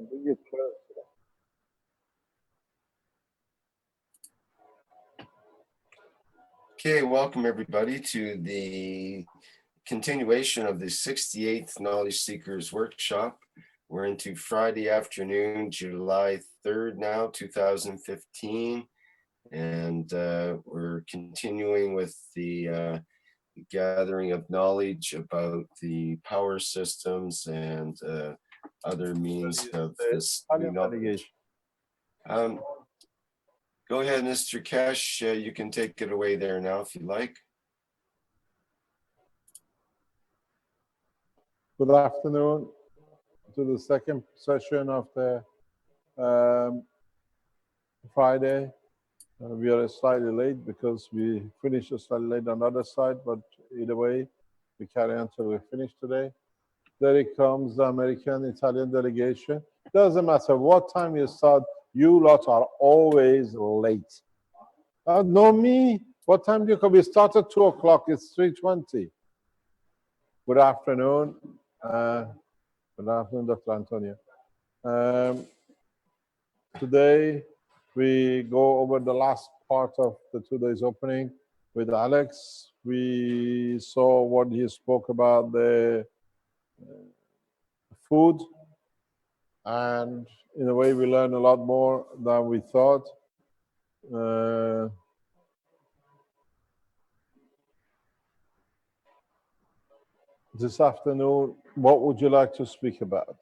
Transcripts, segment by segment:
bring it close. Okay, welcome everybody to the continuation of the 68th Knowledge Seekers Workshop. We're into Friday afternoon, July 3rd now, 2015. And we're continuing with the gathering of knowledge about the power systems and other means of this new knowledge. Go ahead, Mr. Keshe. You can take it away there now if you like. Good afternoon to the second session of the Friday. We are slightly late because we finished slightly late on the other side, but either way, we carry on until we finish today. There it comes, the American-Italian delegation. Doesn't matter what time you start, you lot are always late. No, me, what time do you come? We start at 2 o'clock, it's 3:20. Good afternoon. Good afternoon, Dr. Antonio. Today, we go over the last part of the 2 days opening with Alex. We saw what he spoke about the food, and in a way we learned a lot more than we thought. This afternoon, what would you like to speak about?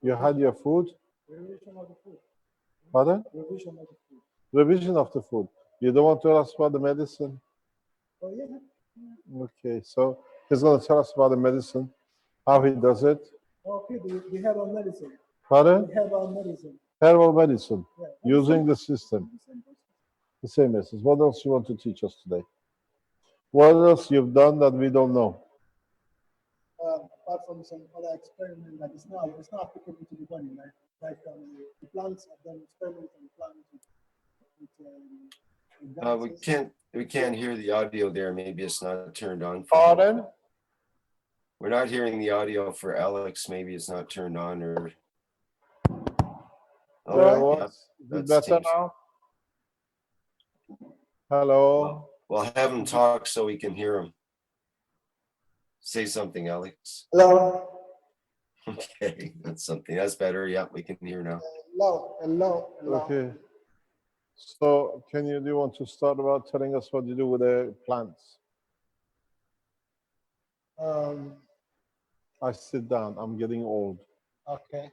You had your food? Revision of the food. Pardon? Revision of the food. Revision of the food. You don't want to tell us about the medicine? Oh, yeah. Okay, so he's going to tell us about the medicine, how he does it. Okay, the herbal medicine. Pardon? The herbal medicine. Herbal medicine, Yeah. using the system. The same message. What else you want to teach us today? What else you've done that we don't know? Apart from some other experiment that is not applicable to the body, like the plants have done experiments on plants with We can't hear the audio there. Maybe it's not turned on. Pardon? We're not hearing the audio for Alex. Maybe it's not turned on or. Oh, yeah, is it better now? Hello. We'll have him talk so we can hear him. Say something, Alex. Hello. Okay, that's something. That's better. Yeah, we can hear now. Hello. Okay. So, do you want to start about telling us what you do with the plants? I sit down. I'm getting old. Okay.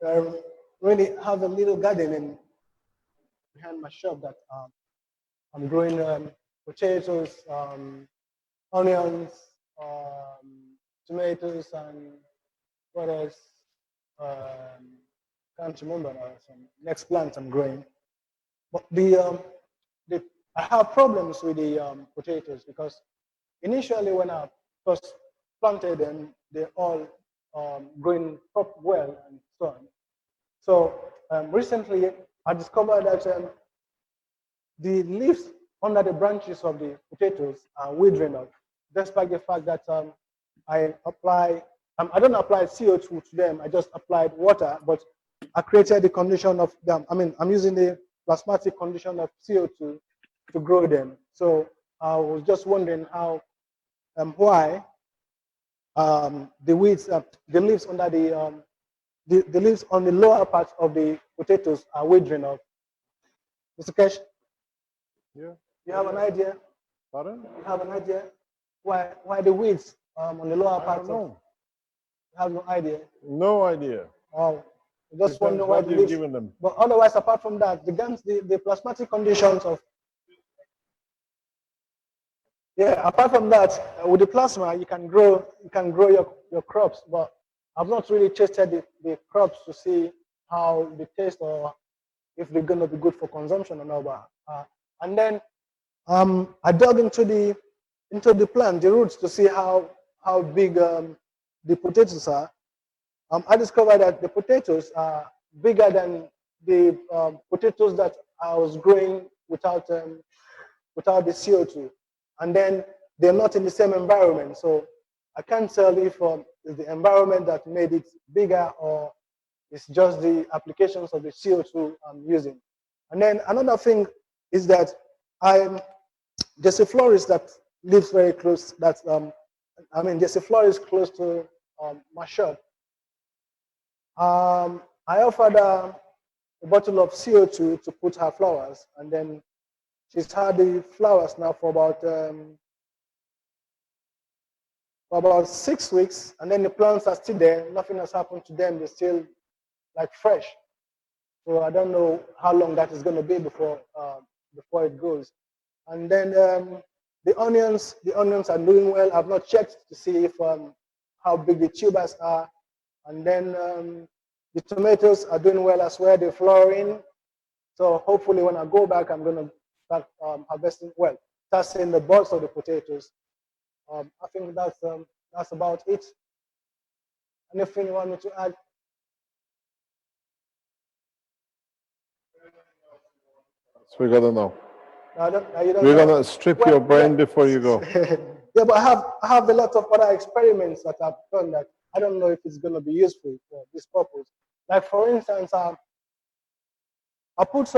I really have a little garden behind my shop that I'm growing potatoes, onions, tomatoes, and what else? Can't remember now. Some next plants I'm growing. But I have problems with the potatoes because initially when I first planted them, they're all growing up well and so on. So recently I discovered that the leaves under the branches of the potatoes are withering up, despite the fact that I don't apply CO2 to them, I just applied water, but I created the condition of them. I'm using the plasmatic condition of CO2 to grow them. So I was just wondering how, why the weeds, the leaves under the leaves on the lower part of the potatoes are withering up. Mr. Keshe? Yeah. You have an idea? Pardon? You have an idea why the weeds on the lower part? No. You have no idea. No idea. Oh, just wonder why the leaves. Given them. But otherwise, apart from that, the plasmatic conditions of apart from that, with the plasma, you can grow your crops. But I've not really tested the crops to see how they taste or if they're gonna be good for consumption or not. And then I dug into the plant, the roots, to see how big the potatoes are. I discovered that the potatoes are bigger than the potatoes that I was growing without the CO2, and then they're not in the same environment. So I can't tell if it's the environment that made it bigger or It's just the applications of the CO2 I'm using. And then another thing is that there's a florist that lives very close. There's a florist close to my shop. I offered her a bottle of CO2 to put her flowers, and then she's had the flowers now for about 6 weeks, and then the plants are still there. Nothing has happened to them. They're still like fresh. So I don't know how long that is going to be before it goes. And then the onions are doing well. I've not checked to see if how big the tubers are. And then the tomatoes are doing well as well. They're flowering. So hopefully when I go back, I'm going to start harvesting. Well, start seeing the buds of the potatoes. I think that's about it. Anything you want me to add? So we gotta know. You don't We're know? gonna strip your brain before you go. Yeah, but I have a lot of other experiments that I've done that I don't know if it's going to be useful for this purpose. Like for instance, I put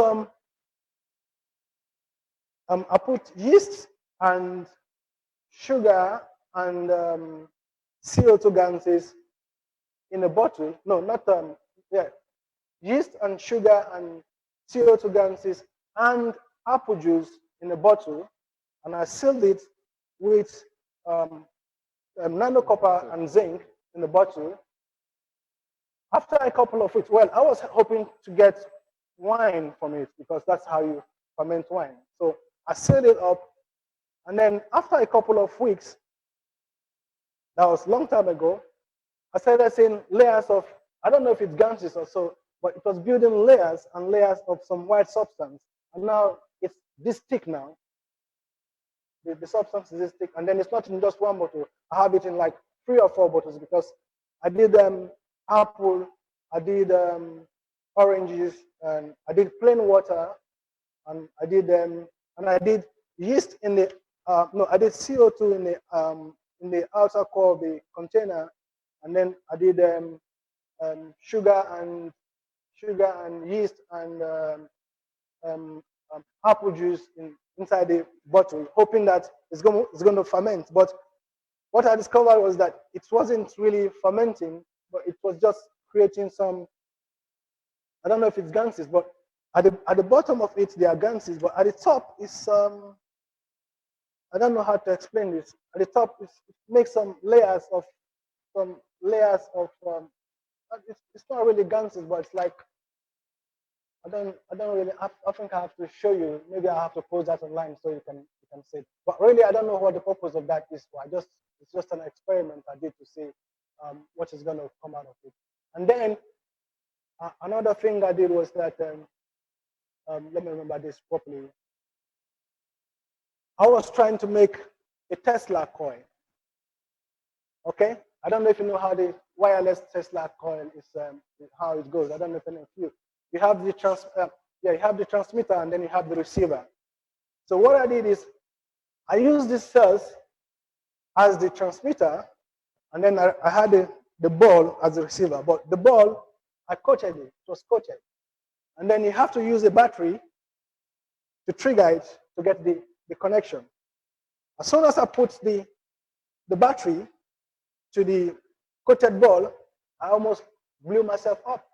yeast and sugar and CO2 gases in a bottle. No, not yeah, yeast and sugar and CO2 gases and apple juice in a bottle, and I sealed it with nano copper and zinc in the bottle. After a couple of weeks, well, I was hoping to get wine from it because that's how you ferment wine. So I sealed it up, and then after a couple of weeks, that was a long time ago, I started seeing layers of, I don't know if it's ganses or so, but it was building layers and layers of some white substance. And now it's this thick now. The substance is this thick. And then it's not in just one bottle. I have it in like 3 or 4 bottles because I did apple, I did oranges, and I did plain water, and I did yeast in the, no, I did CO2 in the outer core of the container, and then I did sugar and yeast and apple juice inside the bottle, hoping that it's going to ferment. But what I discovered was that it wasn't really fermenting, but it was just creating some, I don't know if it's ganses, but at the bottom of it there are ganses, but at the top is I don't know how to explain this. At the top it makes some layers of it's not really ganses, but it's like I don't really. I think I have to show you. Maybe I have to post that online so you can see it. But really, I don't know what the purpose of that is for. It's just an experiment I did to see what is going to come out of it. And then another thing I did was that let me remember this properly. I was trying to make a Tesla coil. Okay, I don't know if you know how the wireless Tesla coil is, how it goes. I don't know if any of you. You have the you have the transmitter and then you have the receiver. So what I did is I used these cells as the transmitter, and then I had the ball as the receiver. But the ball, I coated it. It was coated, and then you have to use a battery to trigger it to get the connection. As soon as I put the battery to the coated ball, I almost blew myself up.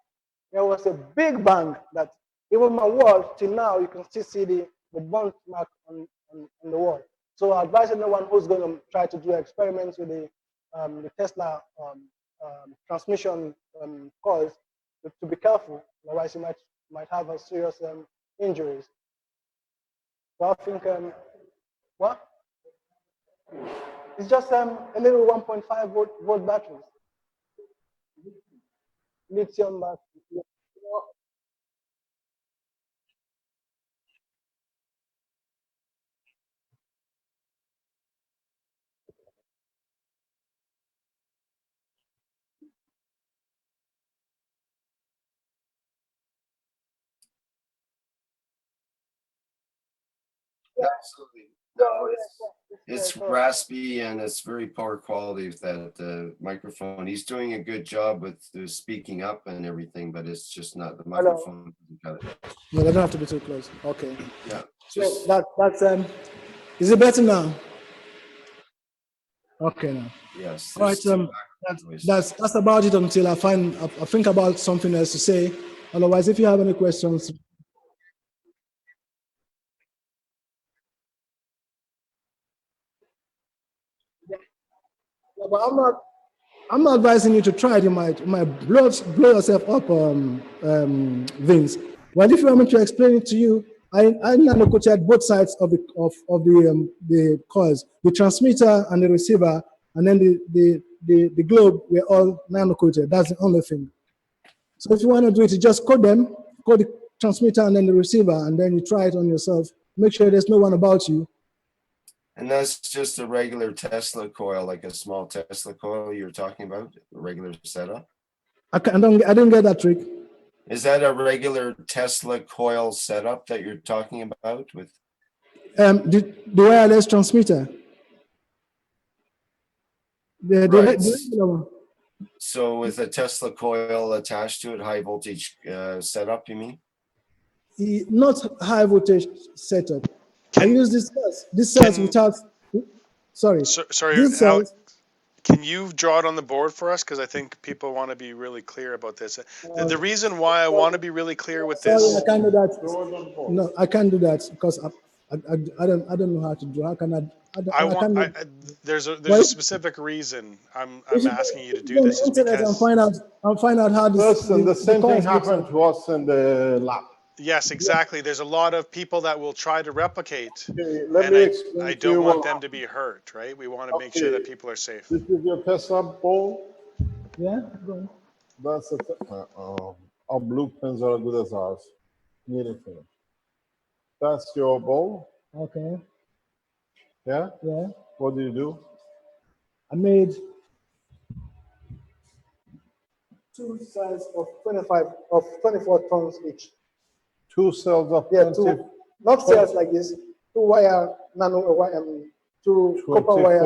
There was a big bang that even my wall, till now, you can still see the burnt mark on the wall. So I advise anyone who's going to try to do experiments with the Tesla transmission coils to be careful, otherwise you might have a serious injuries. So I think, what? It's just a little 1.5 volt batteries. Lithium battery. Absolutely. No, it's raspy and it's very poor quality with that microphone. He's doing a good job with the speaking up and everything, but it's just not the microphone. Got it. No, they don't have to be too close. Okay. Yeah, So just that's is it better now? Okay now. yes. All right. There's two That's background that's about it until I think about something else to say. Otherwise, if you have any questions, yeah, but I'm not advising you to try it. You might blow yourself up, Vince. Well, if you want me to explain it to you, I nano-coated both sides of the coils, the transmitter and the receiver, and then the globe were all nano-coated. That's the only thing. So if you want to do it, you just code them, code the transmitter and then the receiver, and then you try it on yourself. Make sure there's no one about you. And that's just a regular Tesla coil, like a small Tesla coil you're talking about, a regular setup. I didn't get that trick. Is that a regular Tesla coil setup that you're talking about with? The wireless transmitter. The Right. regular one. So with a Tesla coil attached to it, high voltage setup, you mean? Not high voltage setup. I use this cells without. Sorry. Sorry, These Al, cells. can you draw it on the board for us? Because I think people want to be really clear about this. The reason why I want to be really clear with Sorry, this. I can't do that. No, I can't do that because I don't know how to do. How can I can't do. There's Well, a specific reason I'm asking you to do go on this the is internet because and find out how this Listen, the same thing coils looks happened like. to us in the lab. yes, exactly. There's a lot of people that will try to replicate, Okay, let and me I explain to you don't want what them to happened. be hurt, right? We want to make sure Okay, that people are safe. this is your Tesla bowl. Yeah. Go on. That's our blue pens are as good as ours. Nearly finished. That's your bowl. Okay. Yeah. Yeah. What do you do? I made two cells of 24 tons each. Two cells of Yeah, 20, not cells like this. Two wire two copper wire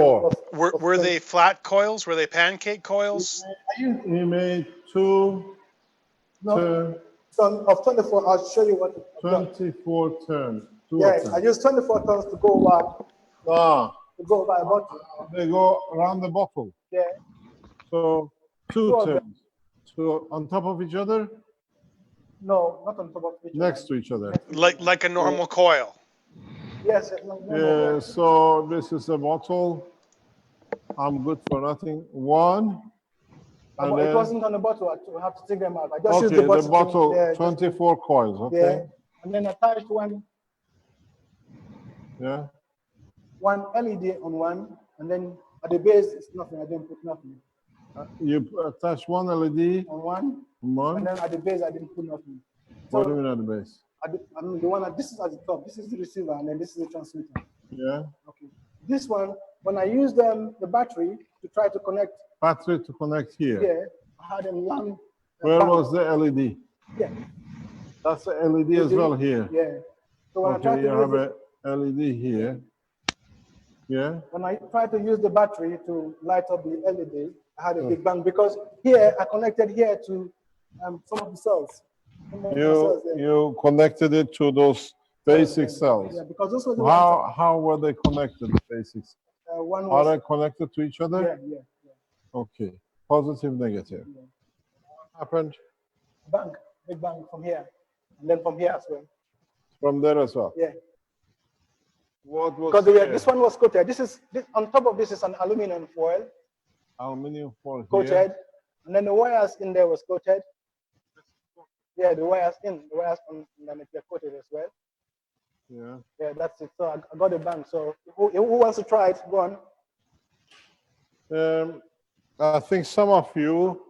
24. Were they flat coils? Were they pancake coils? He made two no, turn, son of 24. I'll show you what I've done. 24 turn. Two Yeah, of I them. used 24 tons to go Ah, over a bottle. they go around the bottle. Yeah, So two two of them. turns. So on top of each other, No, not on top of each next other. to each other. Like a normal coil? Yes. Yeah, so this is a bottle. I'm good for nothing. One. And But it then, wasn't on the bottle. I have to take them out. I just used okay, the the bottle. bottle, 24 coils, Yeah, okay? and then attached one Yeah. LED on one, and then at the base it's nothing. I didn't put nothing You attach one LED, on one, and one. then at the base I didn't put nothing. What do you So mean at the base? I mean the one this is at the top. This is the receiver, and then this is the transmitter. Yeah. Okay. This one, when I used the battery to try to connect Battery to connect here. here, I had them land. Where was the LED? Yeah. That's the LED as well here. Yeah. So when I Okay, tried to you have use a LED here. Yeah. when I tried to use the battery to light up the LED, I had a big bang because here I connected here to some of the cells. You connected it to those basic cells. Yeah, because those were the How were they connected, the basics? one Are was they connected to each other? yeah. Okay. Positive, negative. Yeah. What happened? Bang, big bang from here, and then from here as well. From there as well. Yeah. What was Because here? this one was coated. On top of this is an aluminum foil Aluminum foil coated, here. and then the wires in there was coated. Yeah, the wires on them they're coated as well. Yeah. Yeah, that's it. So I got a bang. So who wants to try it? Go on. I think some of you,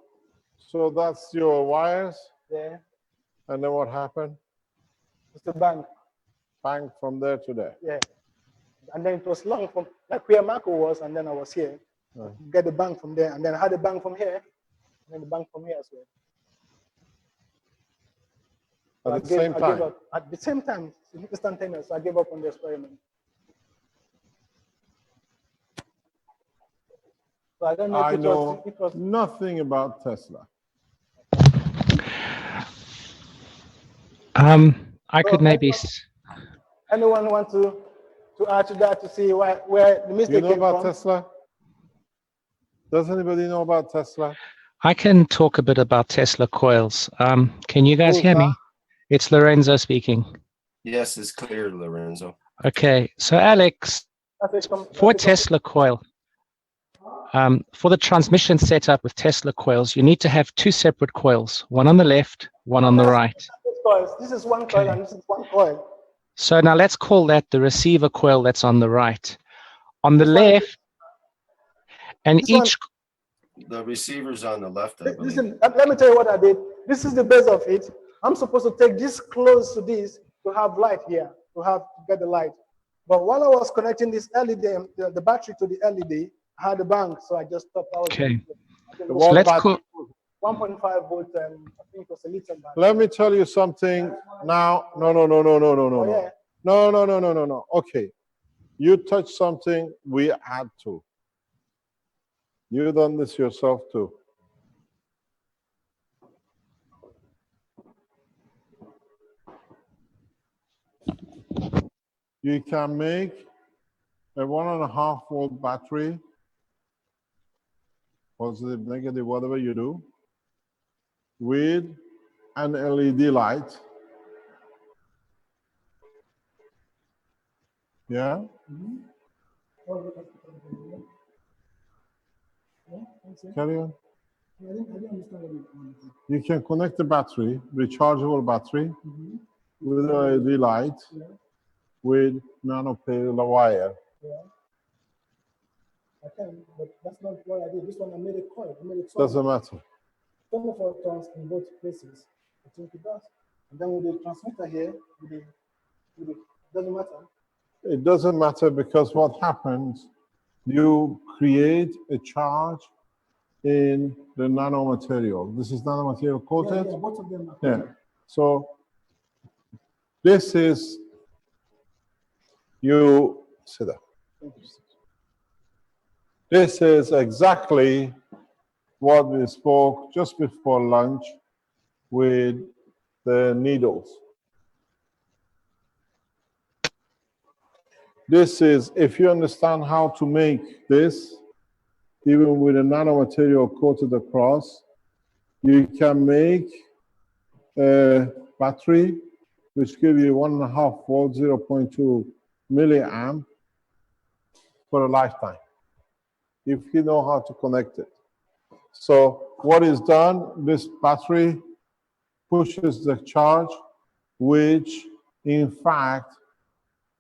so that's your wires. Yeah, And then what happened? it's a bang. Bang from there to there. Yeah, and then it was long from like where Marco was, and then I was here. Right. Get the bang from there, and then I had a bang from here, and then the bang from here as well. So At the same time? At the same time, instantaneous. So I gave up on the experiment. So I don't know if I it know was nothing about Tesla. I could so maybe. anyone want to add to that to see where the You mistake know came about from? Tesla? Does anybody know about Tesla? I can talk a bit about Tesla coils. Can you guys Who's hear that? me? It's Lorenzo speaking. Yes, it's clear, Lorenzo. Okay, so Alex, for a Tesla coil, for the transmission setup with Tesla coils, you need to have two separate coils, one on the left, one on the right. This is one coil Okay. and this is one coil. So now let's call that the receiver coil that's on the right. On the This one is- left, and this one- each, The receiver's on the left, I believe. Listen, let me tell you what I did. This is the base of it. I'm supposed to take this close to this to have light here, to get the light. But while I was connecting this LED, the battery to the LED, I had a bank, so I just stopped. okay. So What let's battery? call, 1.5 volt, I think it was a lithium battery. Let me tell you something now. No. Oh, yeah. No. Okay. You touched something we had to. You done this yourself too. You can make a 1.5 volt battery, positive, negative, whatever you do, with an LED light. Yeah? Carry on. You can connect the battery, rechargeable battery, with an LED light, with nano-material wire. I can, but that's not what I did. This one I made a coil. I made it Doesn't matter. 24 turns in both places. I think it does. And then with the transmitter here, doesn't matter. It doesn't matter because what happens, you create a charge in the nanomaterial. This is nanomaterial coated. Yeah, both of them are Yeah. So this is, you see that. This is exactly what we spoke just before lunch with the needles. This is, if you understand how to make this, even with a nanomaterial coated across, you can make a battery which give you 1.5 volt, 0.2 milliamp for a lifetime, if you know how to connect it. So what is done, this battery pushes the charge, which in fact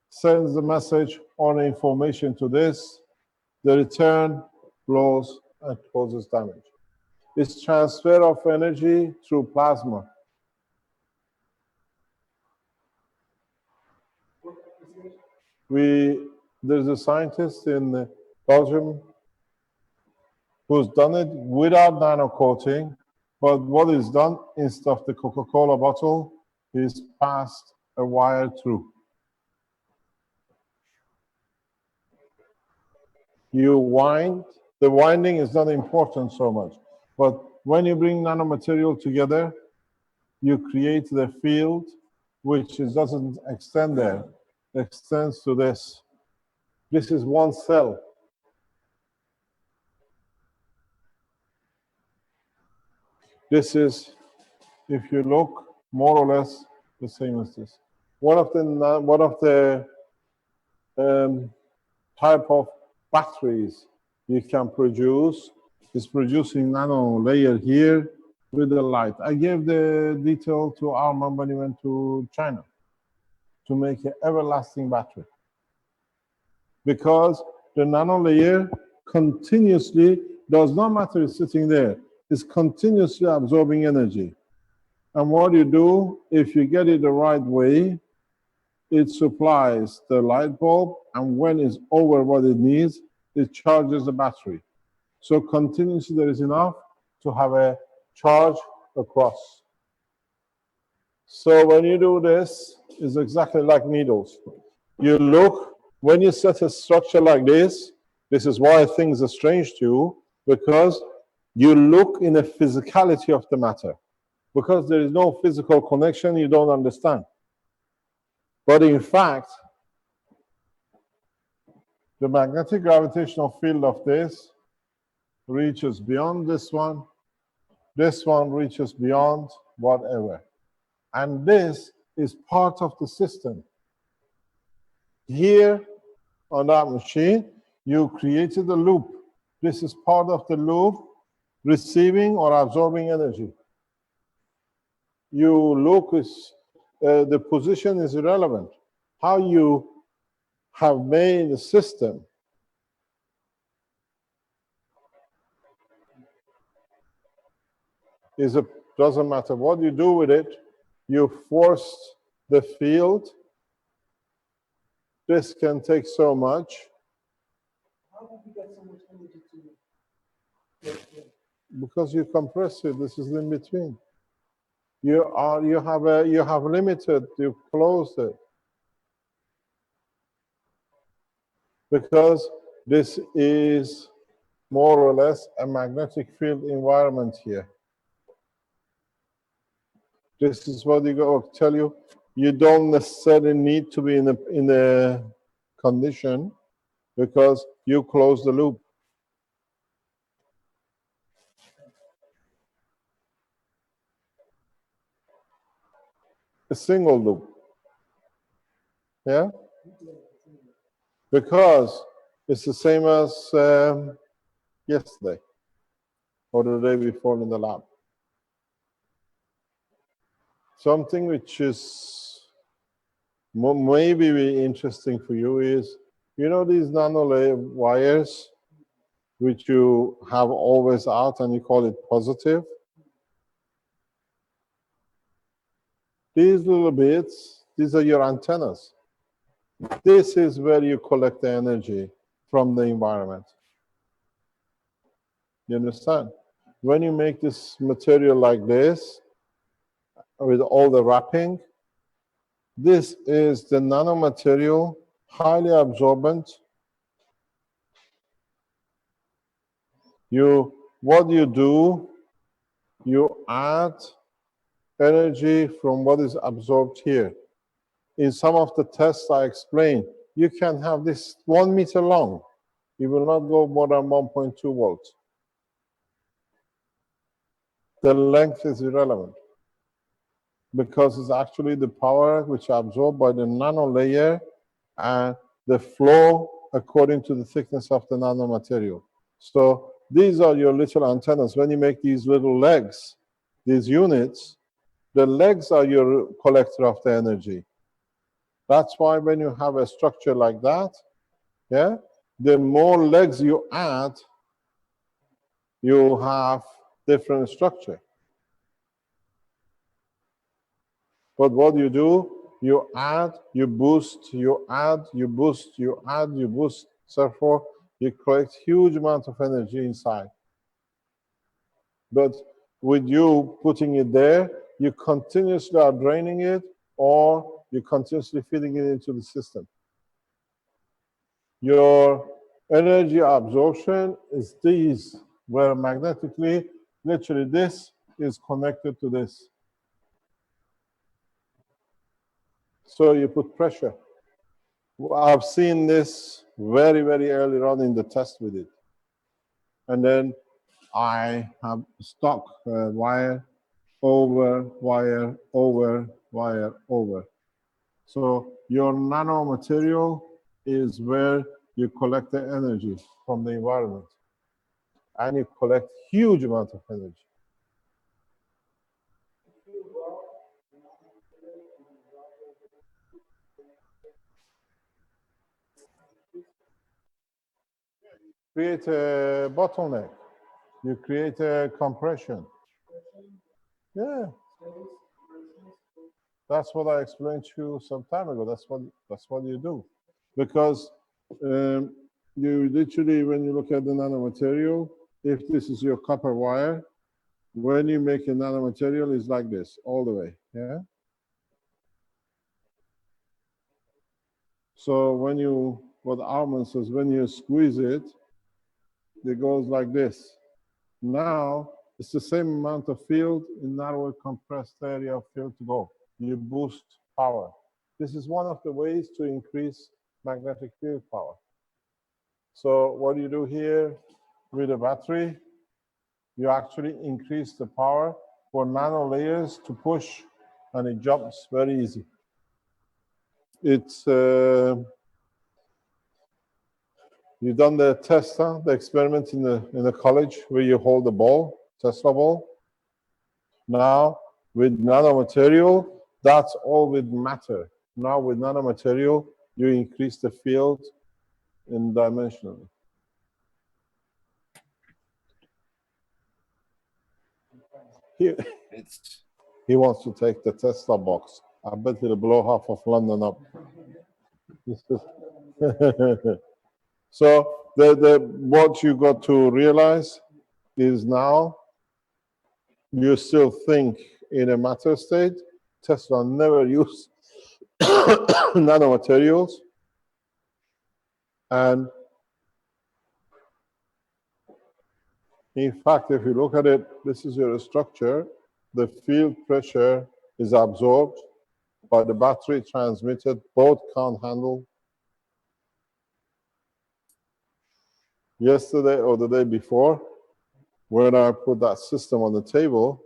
sends the message or the information to this. The return blows and causes damage. It's transfer of energy through plasma. There's a scientist in Belgium who's done it without nano coating, but what is done, instead of the Coca-Cola bottle, is passed a wire through. You wind, the winding is not important so much, but when you bring nanomaterial together, you create the field, which doesn't extend there, it extends to this. This is one cell. This is, if you look, more or less the same as this. One of the type of batteries you can produce is producing nano layer here with the light. I gave the detail to Arman when he went to China to make an everlasting battery. Because the nano layer continuously, does not matter it's sitting there, it's continuously absorbing energy. And what you do, if you get it the right way, it supplies the light bulb, and when it's over what it needs, it charges the battery. So continuously there is enough to have a charge across. So when you do this, it's exactly like needles. You look, when you set a structure like this is why things are strange to you. because you look in the physicality of the matter. Because there is no physical connection, you don't understand. But in fact, the magnetic gravitational field of this reaches beyond this one reaches beyond whatever. And this is part of the system. Here on that machine, you created a loop. This is part of the loop, receiving or absorbing energy. You look, the position is irrelevant. How you have made the system doesn't matter what you do with it. You force the field. This can take so much. How did you get so much energy to? Because you compress it. This is in between. You have limited. You closed it. Because this is more or less a magnetic field environment here. This is what you go tell you. You don't necessarily need to be in a condition because you close the loop. A single loop. Yeah? Because it's the same as yesterday or the day before in the lab. Something which is maybe be interesting for you is, you know these nano wires which you have always out and you call it positive? These little bits, these are your antennas. This is where you collect the energy from the environment. You understand? When you make this material like this, with all the wrapping, this is the nanomaterial, highly absorbent. What you do, you add energy from what is absorbed here. In some of the tests I explained, you can have this 1 meter long. It will not go more than 1.2 volts. The length is irrelevant because it's actually the power which is absorbed by the nano layer and the flow according to the thickness of the nanomaterial. So these are your little antennas. When you make these little legs, these units, the legs are your collector of the energy. That's why when you have a structure like that, yeah, the more legs you add, you have different structure. But what you do, you add, you boost, you add, you boost, you add, you boost. Therefore, you collect huge amount of energy inside. But with you putting it there, you continuously are draining it or you're continuously feeding it into the system. Your energy absorption is these, where magnetically, literally this is connected to this. So you put pressure. I've seen this very, very early on in the test with it. And then I have stuck wire over, wire over, wire over. So your nanomaterial is where you collect the energy from the environment. And you collect huge amount of energy. Create a bottleneck. You create a compression. Yeah. That's what I explained to you some time ago. That's what you do. Because you literally, when you look at the nanomaterial, if this is your copper wire, when you make a nanomaterial, it's like this, all the way, yeah? So when you, what Arman says, when you squeeze it, It goes like this. Now, it's the same amount of field in narrower compressed area of field to go. You boost power. This is one of the ways to increase magnetic field power. So what you do here with a battery, you actually increase the power for nano layers to push, and it jumps very easy. It's you've done the test, huh? The experiment in the college where you hold the ball, Tesla ball. Now with nanomaterial, that's all with matter. Now with nanomaterial, you increase the field in dimensionally. He wants to take the Tesla box. I bet he'll blow half of London up. So what you got to realize is now you still think in a matter state. Tesla never used nanomaterials. And in fact, if you look at it, this is your structure. The field pressure is absorbed by the battery, transmitted. Both can't handle. Yesterday or the day before, when I put that system on the table,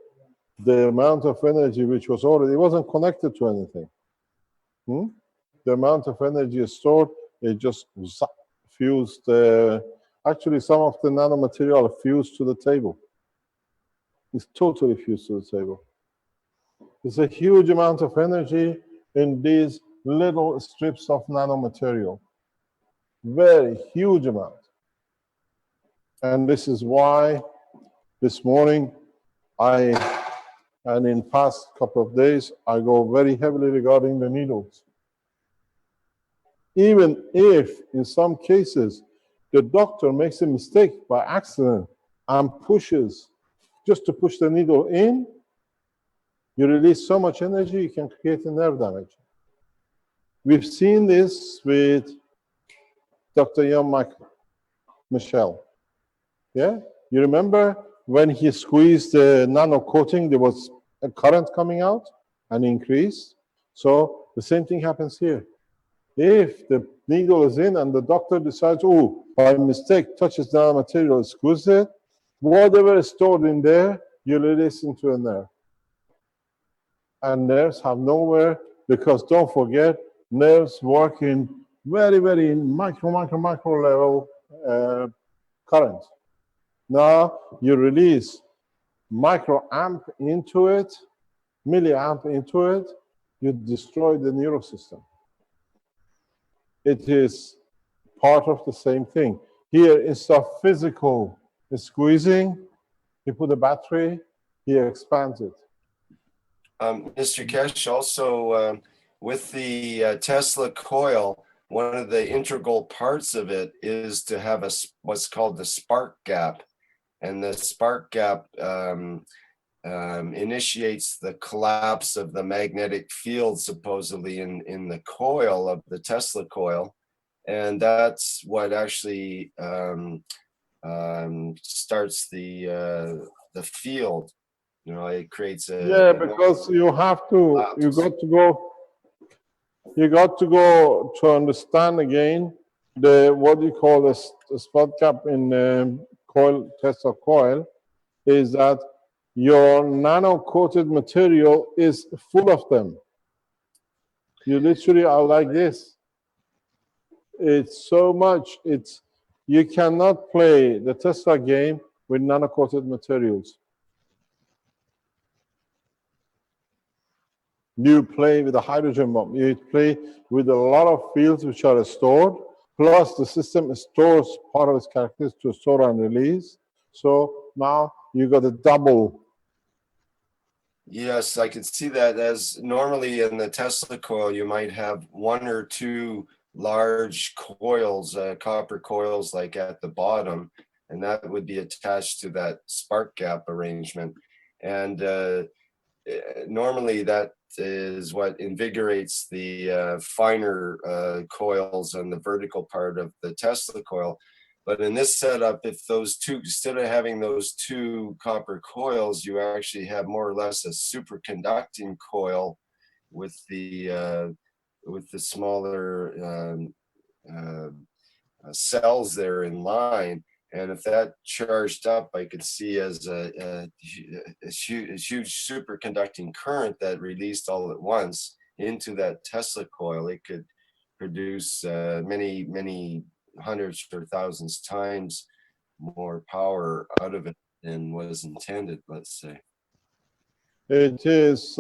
the amount of energy which was already, it wasn't connected to anything. The amount of energy stored, it just fused. Actually, some of the nanomaterial fused to the table. It's totally fused to the table. It's a huge amount of energy in these little strips of nanomaterial. Very huge amount. And this is why this morning and in past couple of days, I go very heavily regarding the needles. Even if in some cases, the doctor makes a mistake by accident and pushes, just to push the needle in, you release so much energy, you can create a nerve damage. We've seen this with Dr. Michel. Yeah? You remember when he squeezed the nano coating, there was a current coming out and increased. So the same thing happens here. If the needle is in and the doctor decides, oh, by mistake touches the material, squeeze it, whatever is stored in there, you release into a nerve. And nerves have nowhere, because don't forget, nerves work in very, very micro level current. Now you release microamp into it, milliamp into it, you destroy the neural system. It is part of the same thing. Here, instead of physical squeezing, you put a battery, he expands it. Mr. Keshe, also with the Tesla coil, one of the integral parts of it is to have what's called the spark gap. And the spark gap initiates the collapse of the magnetic field, supposedly in the coil of the Tesla coil. And that's what actually starts the field. You know, it creates a... Yeah, because you have to, you got to go to understand again what you call the spot gap in coil, Tesla coil, is that your nano-coated material is full of them. You literally are like this. It's so much, you cannot play the Tesla game with nano-coated materials. You play with a hydrogen bomb. You play with a lot of fields which are stored, plus the system stores part of its characteristics to store and release. So now you got a double. Yes, I could see that. As normally in the Tesla coil, you might have one or two large coils, copper coils, like at the bottom, and that would be attached to that spark gap arrangement. And normally that is what invigorates the finer coils on the vertical part of the Tesla coil. But in this setup, if those two, instead of having those two copper coils, you actually have more or less a superconducting coil with the smaller cells there in line. And if that charged up, I could see as a huge superconducting current that released all at once into that Tesla coil. It could produce many hundreds or thousands times more power out of it than was intended, let's say. It is,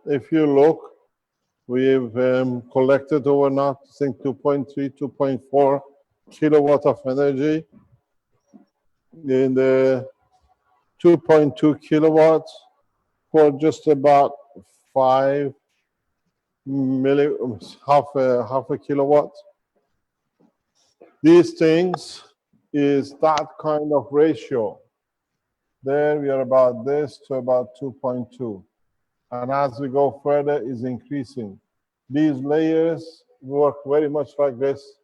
if you look, we've collected over now, I think 2.3, 2.4 kilowatt of energy in the 2.2 kilowatts for just about 5 half a kilowatt. These things is that kind of ratio. There we are about this to about 2.2. And as we go further, is increasing. These layers work very much like this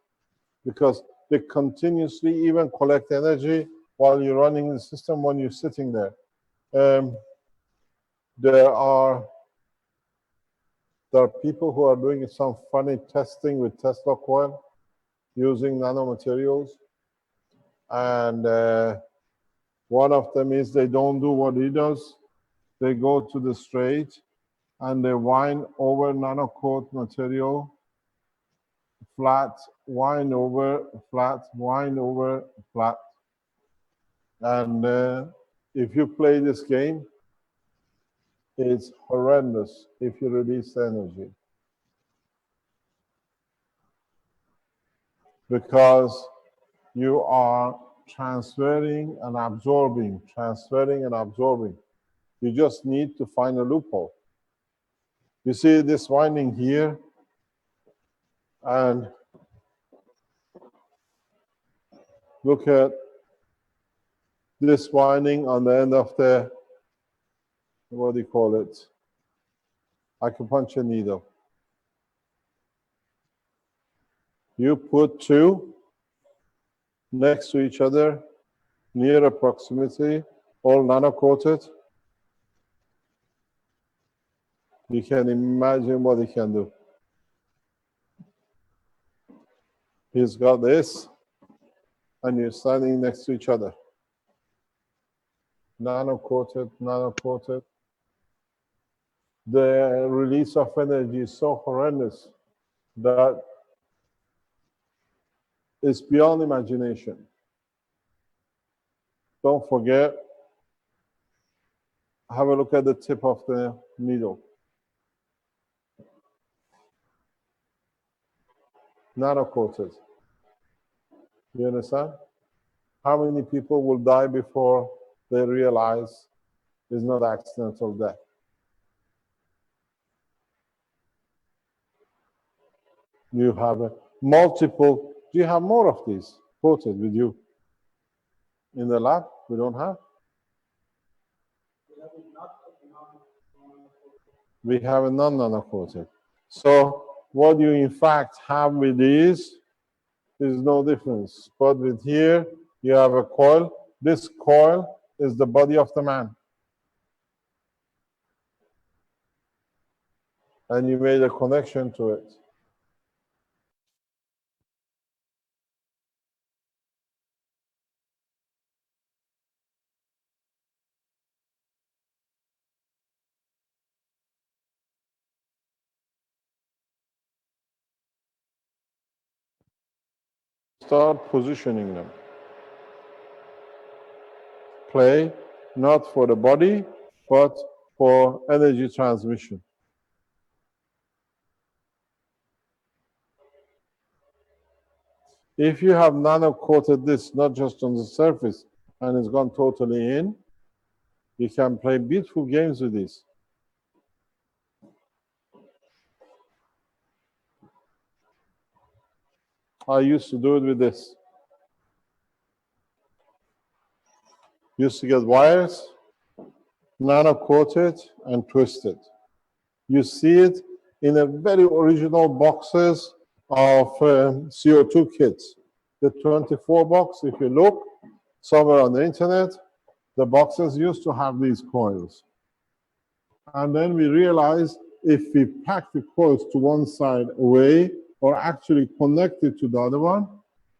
because they continuously even collect energy while you're running the system when you're sitting there. There are people who are doing some funny testing with Tesla coil using nanomaterials. And one of them is they don't do what he does. They go to the straight and they wind over nanocoat material, flat, wind over, flat, wind over, flat. And if you play this game, it's horrendous if you release energy. Because you are transferring and absorbing, transferring and absorbing. You just need to find a loophole. You see this winding here, and look at this winding on the end of the, what do you call it? Acupuncture needle. You put two next to each other, near a proximity, all nano-coated. You can imagine what he can do. He's got this, and you're standing next to each other. Nano-coated, nano-coated. The release of energy is so horrendous that it's beyond imagination. Don't forget, have a look at the tip of the needle. Nano-coated. You understand? How many people will die before they realize it's not accidental death? You have multiple, do you have more of these coated with you? In the lab, we don't have? We have a non-nano-coated. So what you in fact have with these is no difference. But with here, you have a coil. This coil is the body of the man. And you made a connection to it. Start positioning them. Play, not for the body, but for energy transmission. If you have nano-coated this, not just on the surface, and it's gone totally in, you can play beautiful games with this. I used to do it with this. Used to get wires, nano-coated and twisted. You see it in a very original boxes of CO2 kits. The 24 box, if you look somewhere on the internet, the boxes used to have these coils. And then we realized if we pack the coils to one side away or actually connected to the other one,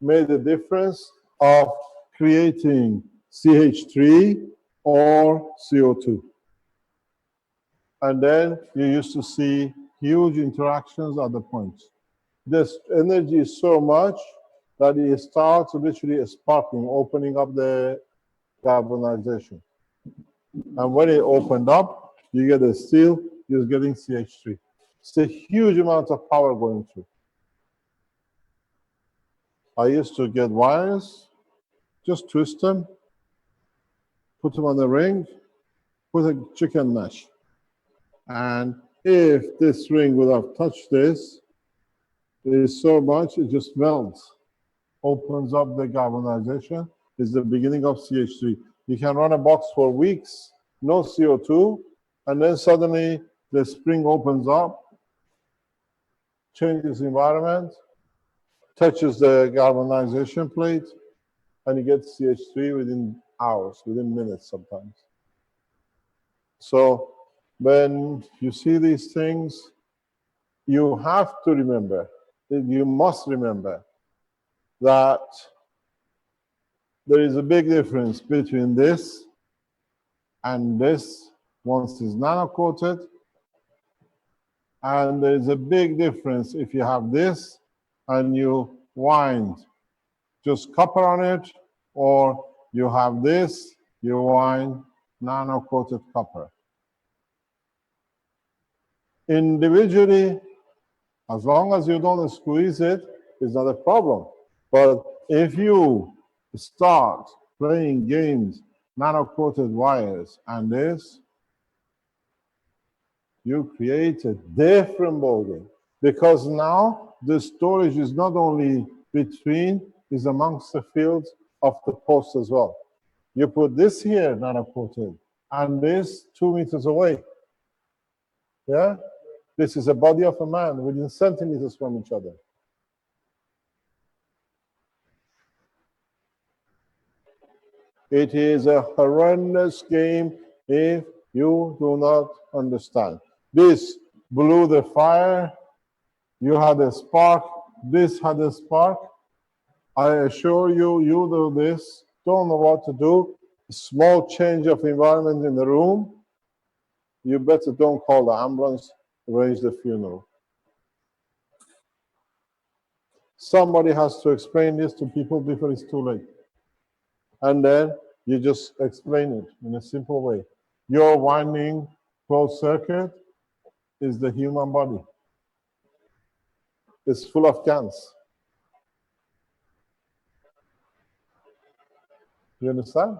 made a difference of creating CH3 or CO2. And then you used to see huge interactions at the points. This energy is so much that it starts literally sparking, opening up the galvanization. And when it opened up, you get a steel, you're getting CH3. It's a huge amount of power going through. I used to get wires, just twist them, put them on the ring, put a chicken mesh. And if this ring would have touched this, it is so much, it just melts, opens up the galvanization, is the beginning of CH3. You can run a box for weeks, no CO2, and then suddenly the spring opens up, changes environment, touches the galvanization plate, and you get CH3 within hours, within minutes sometimes. So when you see these things, you have to remember, you must remember that there is a big difference between this and this once it's nano-coated, and there is a big difference if you have this and you wind just copper on it, or you have this, you wind nano-coated copper. Individually, as long as you don't squeeze it, it's not a problem. But if you start playing games, nano-coated wires, and this, you create a different ballgame. Because now the storage is not only between, is amongst the fields of the post as well. You put this here, nano-coated, and this 2 meters away. Yeah? This is a body of a man within centimeters from each other. It is a horrendous game if you do not understand. This blew the fire, you had a spark, this had a spark. I assure you, you do this, don't know what to do, small change of environment in the room, you better don't call the ambulance, arrange the funeral. Somebody has to explain this to people before it's too late. And then you just explain it in a simple way. Your winding closed circuit is the human body. It's full of GANs. You understand?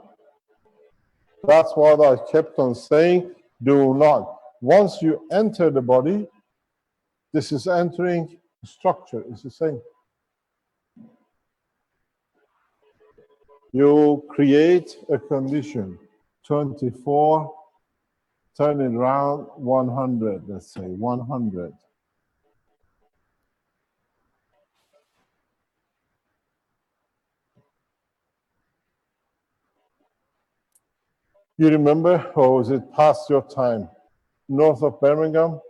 That's what I kept on saying. Do not. Once you enter the body, this is entering structure. It's the same. You create a condition, 24, turn it around, 100, let's say, 100. You remember, or was it past your time? North of Birmingham,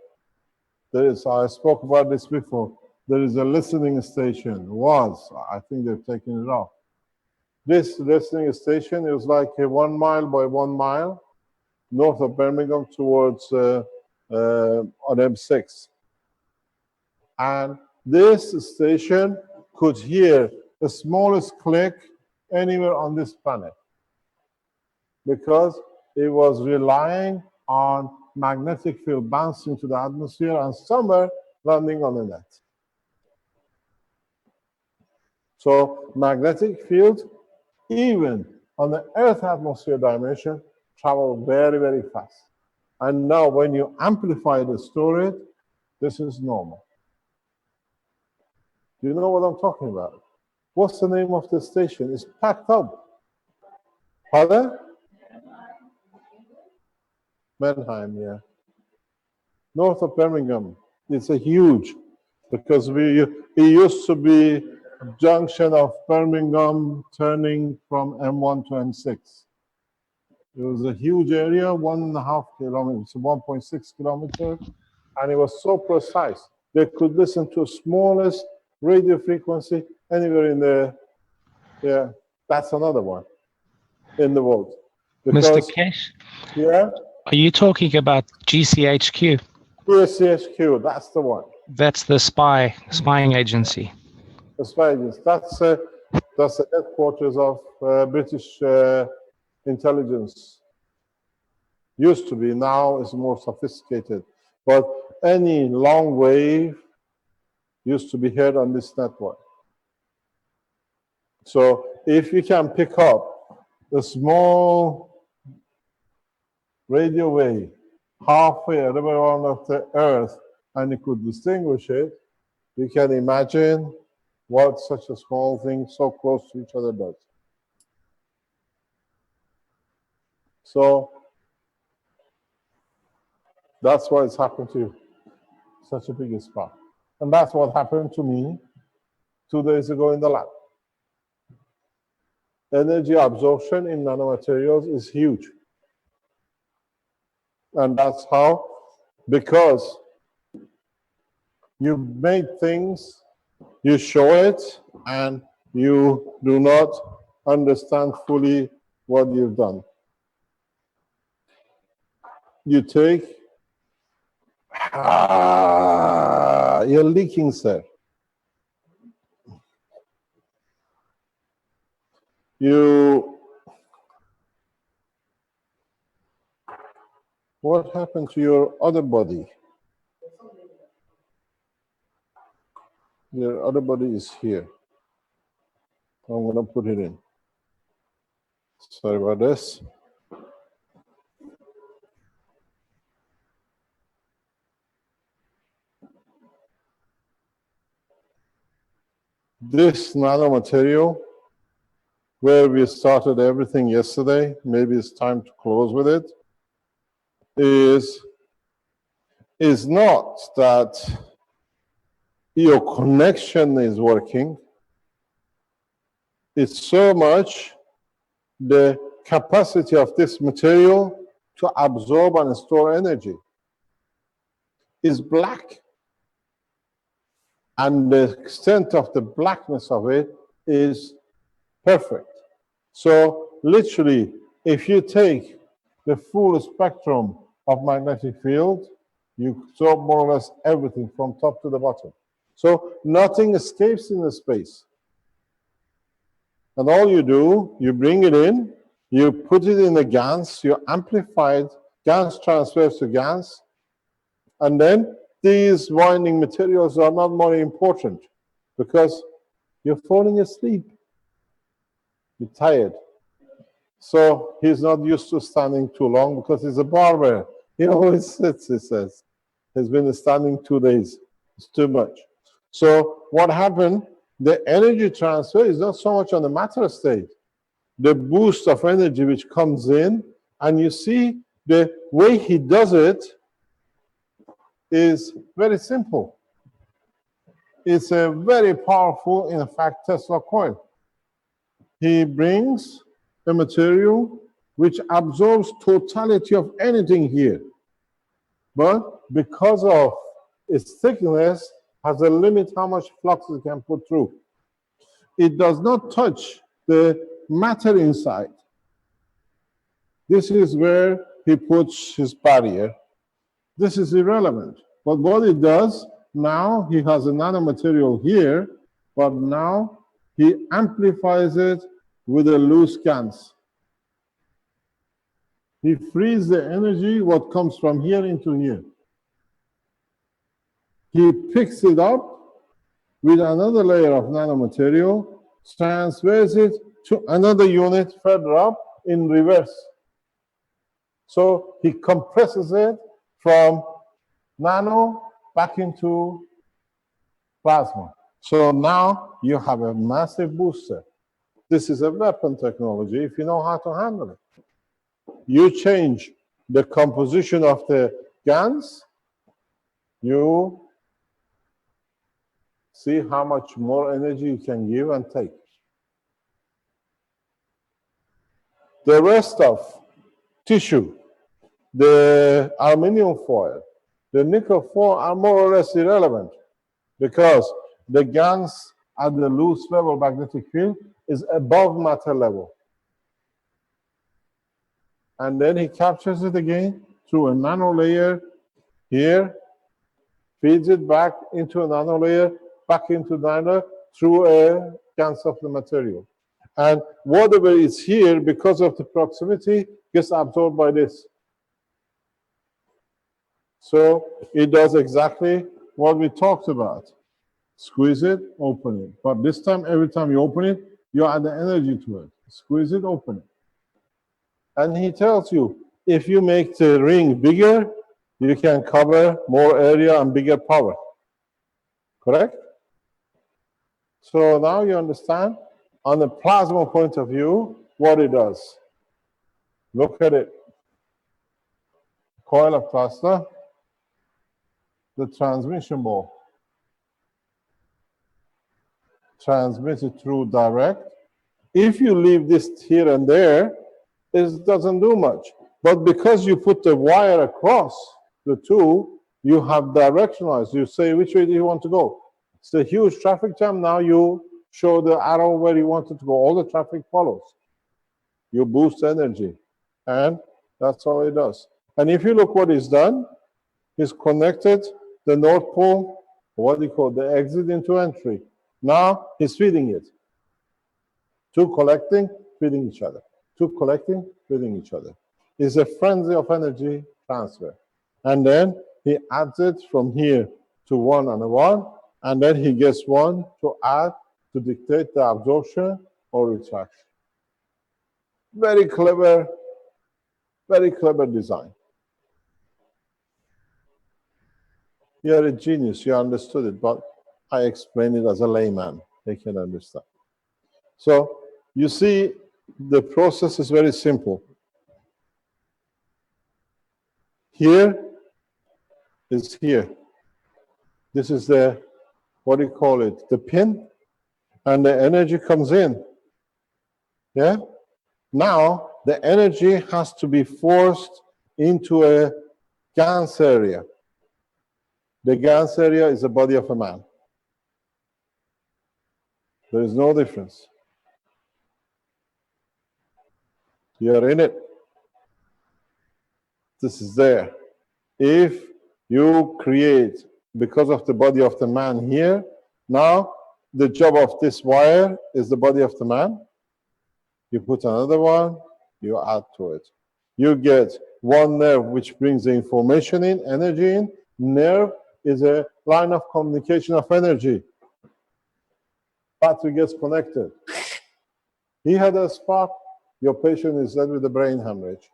there is, I spoke about this before, there is a listening station, I think they've taken it off. This listening station is like a 1 mile by 1 mile north of Birmingham towards on M6. And this station could hear the smallest click anywhere on this planet because it was relying on magnetic field bouncing to the atmosphere and somewhere landing on the net. So magnetic field, even on the Earth atmosphere dimension, travel very, very fast. And now when you amplify the storage, this is normal. Do you know what I'm talking about? What's the name of the station? It's packed up. Pardon? Mannheim, yeah. North of Birmingham. It's a huge, because it used to be junction of Birmingham turning from M1 to M6. It was a huge area, 1.5 kilometers, 1.6 kilometers, and it was so precise. They could listen to smallest radio frequency anywhere in the, yeah, that's another one in the world. Mr. Because, Keshe, yeah, are you talking about GCHQ? CSCHQ, that's the one. That's the spying agency. The spy agency. That's the headquarters of British intelligence. Used to be, now it's more sophisticated. But any long wave used to be heard on this network. So if you can pick up the small radio wave halfway around of the Earth and you could distinguish it, you can imagine what such a small thing so close to each other does. So that's why it's happened to you, such a big spot. And that's what happened to me 2 days ago in the lab. Energy absorption in nanomaterials is huge. And that's how, because you made things, you show it, and you do not understand fully what you've done. You take, you're leaking, sir. What happened to your other body? Your other body is here. I'm going to put it in. Sorry about this. This nanomaterial, where we started everything yesterday, maybe it's time to close with it, is not that your connection is working. It's so much the capacity of this material to absorb and store energy is black. And the extent of the blackness of it is perfect. So literally, if you take the full spectrum of magnetic field, you absorb more or less everything from top to the bottom. So nothing escapes in the space. And all you do, you bring it in, you put it in the GaNs, you amplify it, GaNs transfers to GaNs, and then these winding materials are not more important because you're falling asleep. You're tired. So he's not used to standing too long because he's a barber. He always sits, he says. He's been standing 2 days. It's too much. So what happened? The energy transfer is not so much on the matter state. The boost of energy which comes in, and you see the way he does it is very simple. It's a very powerful, in fact, Tesla coil. He brings a material which absorbs totality of anything here. But because of its thickness, has a limit how much flux it can put through. It does not touch the matter inside. This is where he puts his barrier. This is irrelevant. But what it does, now he has a nanomaterial here, but now he amplifies it with a loose GaNs. He frees the energy, what comes from here into here. He picks it up with another layer of nanomaterial, transfers it to another unit further up in reverse. So he compresses it from nano back into plasma. So now you have a massive booster. This is a weapon technology if you know how to handle it. You change the composition of the GaNs, you See how much more energy you can give and take. The rest of tissue, the aluminum foil, the nickel foil are more or less irrelevant because the GaNs at the loose level magnetic field is above matter level. And then he captures it again through a nano layer here, feeds it back into a nano layer, back into nano through a GaNs of the material. And whatever is here, because of the proximity, gets absorbed by this. So it does exactly what we talked about. Squeeze it, open it. But this time, every time you open it, you add the energy to it. Squeeze it, open it. And he tells you, if you make the ring bigger, you can cover more area and bigger power. Correct? So now you understand, on the plasma point of view, what it does. Look at it. Coil of plasma, the transmission ball. Transmitted through direct. If you leave this here and there, it doesn't do much. But because you put the wire across the two, you have directionalized. You say, which way do you want to go? It's a huge traffic jam. Now you show the arrow where you want it to go. All the traffic follows. You boost energy. And that's all it does. And if you look what is done, it's connected the North Pole, what do you call the exit into entry. Now he's feeding it. Two collecting, feeding each other. Two collecting, feeding each other. It's a frenzy of energy transfer. And then he adds it from here to 1 and 1, and then he gets 1 to add to dictate the absorption or retraction. Very clever design. You're a genius, you understood it, but I explain it as a layman. They can understand. So you see, the process is very simple. Here is here. This is the, what do you call it, the pin, and the energy comes in. Yeah? Now, the energy has to be forced into a GaNs area. The GaNs area is the body of a man. There is no difference. You're in it. This is there. If you create, because of the body of the man here, now the job of this wire is the body of the man. You put another one, you add to it. You get one nerve which brings the information in, energy in. Nerve is a line of communication of energy. Battery gets connected. He had a spark, your patient is dead with a brain hemorrhage.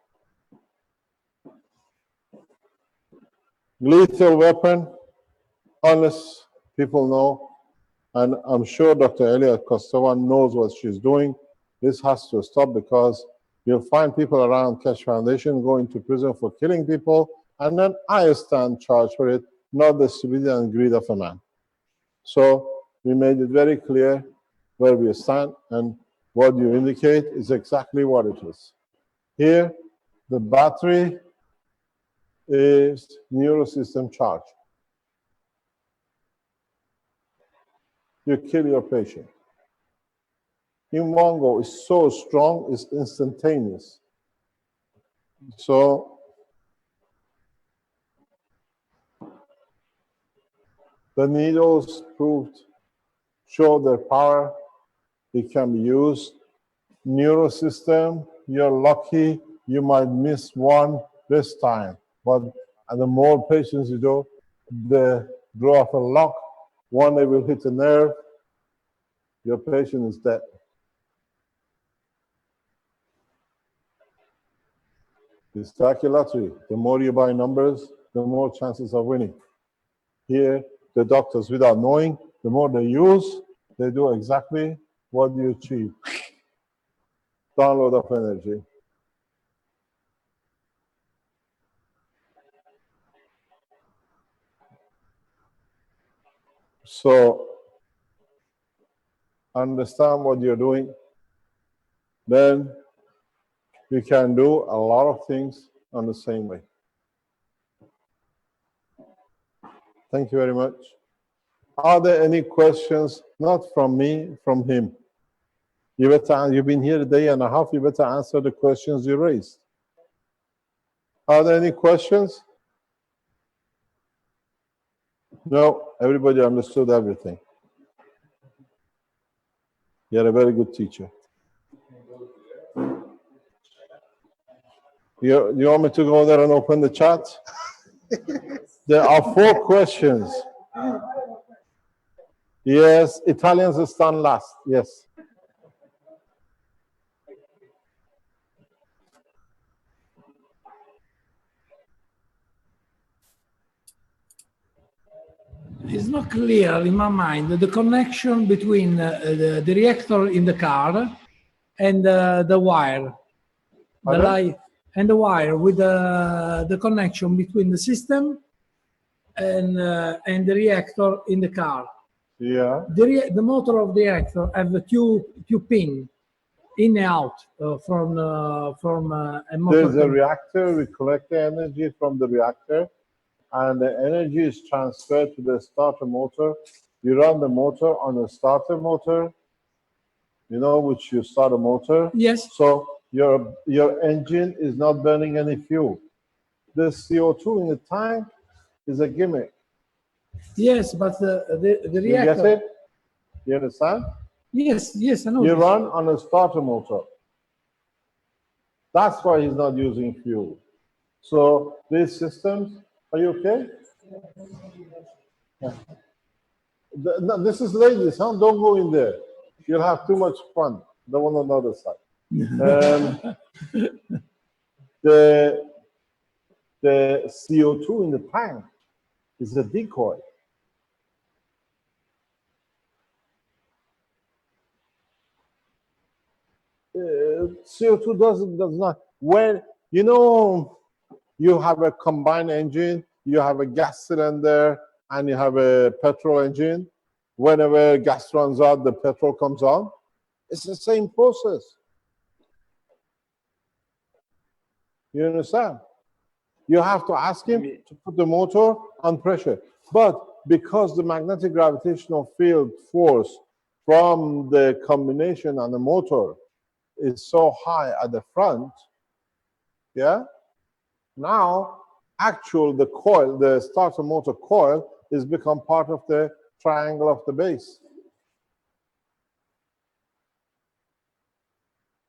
Lethal weapon, unless people know, and I'm sure Dr. Elia Kostova knows what she's doing. This has to stop because you'll find people around Keshe Foundation going to prison for killing people, and then I stand charged for it, not the stupidity and greed of a man. So we made it very clear where we stand, and what you indicate is exactly what it is. Here, the battery is neurosystem charge. You kill your patient. In one go, it's so strong, it's instantaneous. So the needles proved, show their power. It can be used. Neurosystem, you're lucky, you might miss one this time. But the more patients you do, the draw of a lock, one they will hit a nerve, your patient is dead. It's calculatory. The more you buy numbers, the more chances of winning. Here, the doctors, without knowing, the more they use, they do exactly what you achieve. Download of energy. So understand what you're doing, then you can do a lot of things on the same way. Thank you very much. Are there any questions, not from me, from him? You've been here a day and a half, you better answer the questions you raised. Are there any questions? No, everybody understood everything. You're a very good teacher. You want me to go there and open the chat? There are 4 questions. Yes, Italians stand last. Yes. It's not clear in my mind the connection between the reactor in the car and the wire, the light, and the wire with the connection between the system and the reactor in the car. Yeah. The motor of the reactor have a two pin in and out from a motor. There's a reactor, we collect the energy from the reactor, and the energy is transferred to the starter motor. You run the motor on a starter motor, you know, which you start a motor. Yes. So your engine is not burning any fuel. The CO2 in the tank is a gimmick. Yes, but the reactor. You get it? You understand? Yes, yes, I know. You this. run on a starter motor. That's why he's not using fuel. So these systems, are you okay? Yeah. No, this is ladies, huh? Don't go in there. You'll have too much fun. The one on the other side. The CO2 in the tank is a decoy. CO2 does not, when, you know, you have a combined engine, you have a gas cylinder, and you have a petrol engine. Whenever gas runs out, the petrol comes on. It's the same process. You understand? You have to ask him to put the motor on pressure. But because the magnetic gravitational field force from the combination on the motor is so high at the front, yeah, now the coil, the starter motor coil, is become part of the triangle of the base.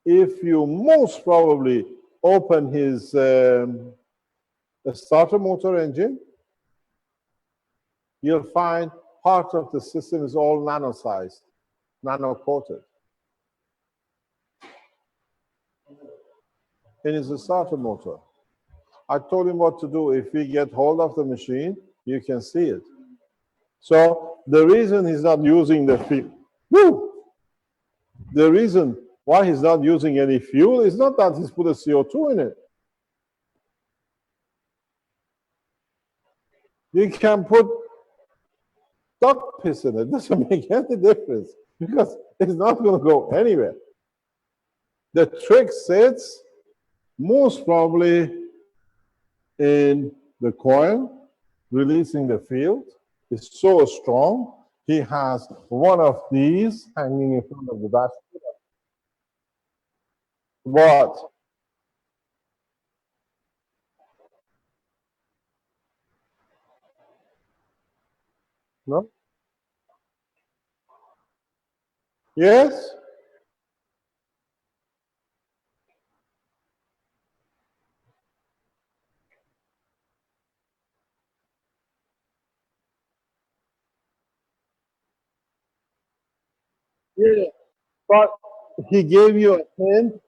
If you most probably open his starter motor engine, you'll find part of the system is all nano-sized, nano-coated. It is a starter motor. I told him what to do. If we get hold of the machine, you can see it. So the reason he's not using the fuel, the reason why he's not using any fuel is not that he's put a CO2 in it. You can put duck piss in it. It doesn't make any difference because it's not going to go anywhere. The trick sits most probably in the coil, releasing the field. Is so strong. He has one of these hanging in front of the dashboard. What? No? Yes? Yeah. But he gave you a hint.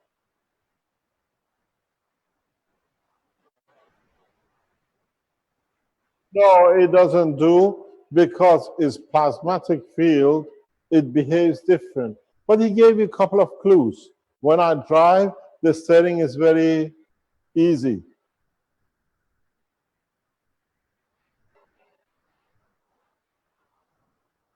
No, it doesn't do because it's plasmatic field, it behaves different. But he gave you a couple of clues. When I drive, the steering is very easy.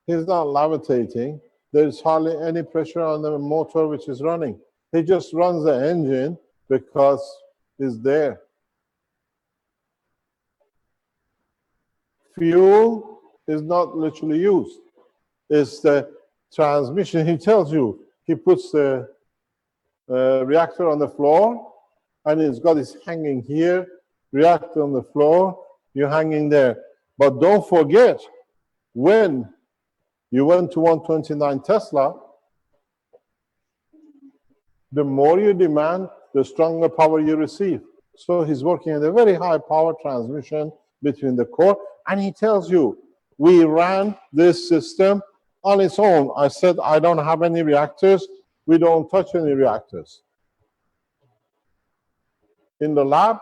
He's not levitating. There's hardly any pressure on the motor which is running. He just runs the engine because it's there. Fuel is not literally used. It's the transmission. He tells you, he puts the reactor on the floor, and he's got his hanging here, reactor on the floor, you're hanging there. But don't forget, when you went to 129 Tesla, the more you demand, the stronger power you receive. So he's working at a very high power transmission between the core, and he tells you, we ran this system on its own. I said, I don't have any reactors. We don't touch any reactors. In the lab,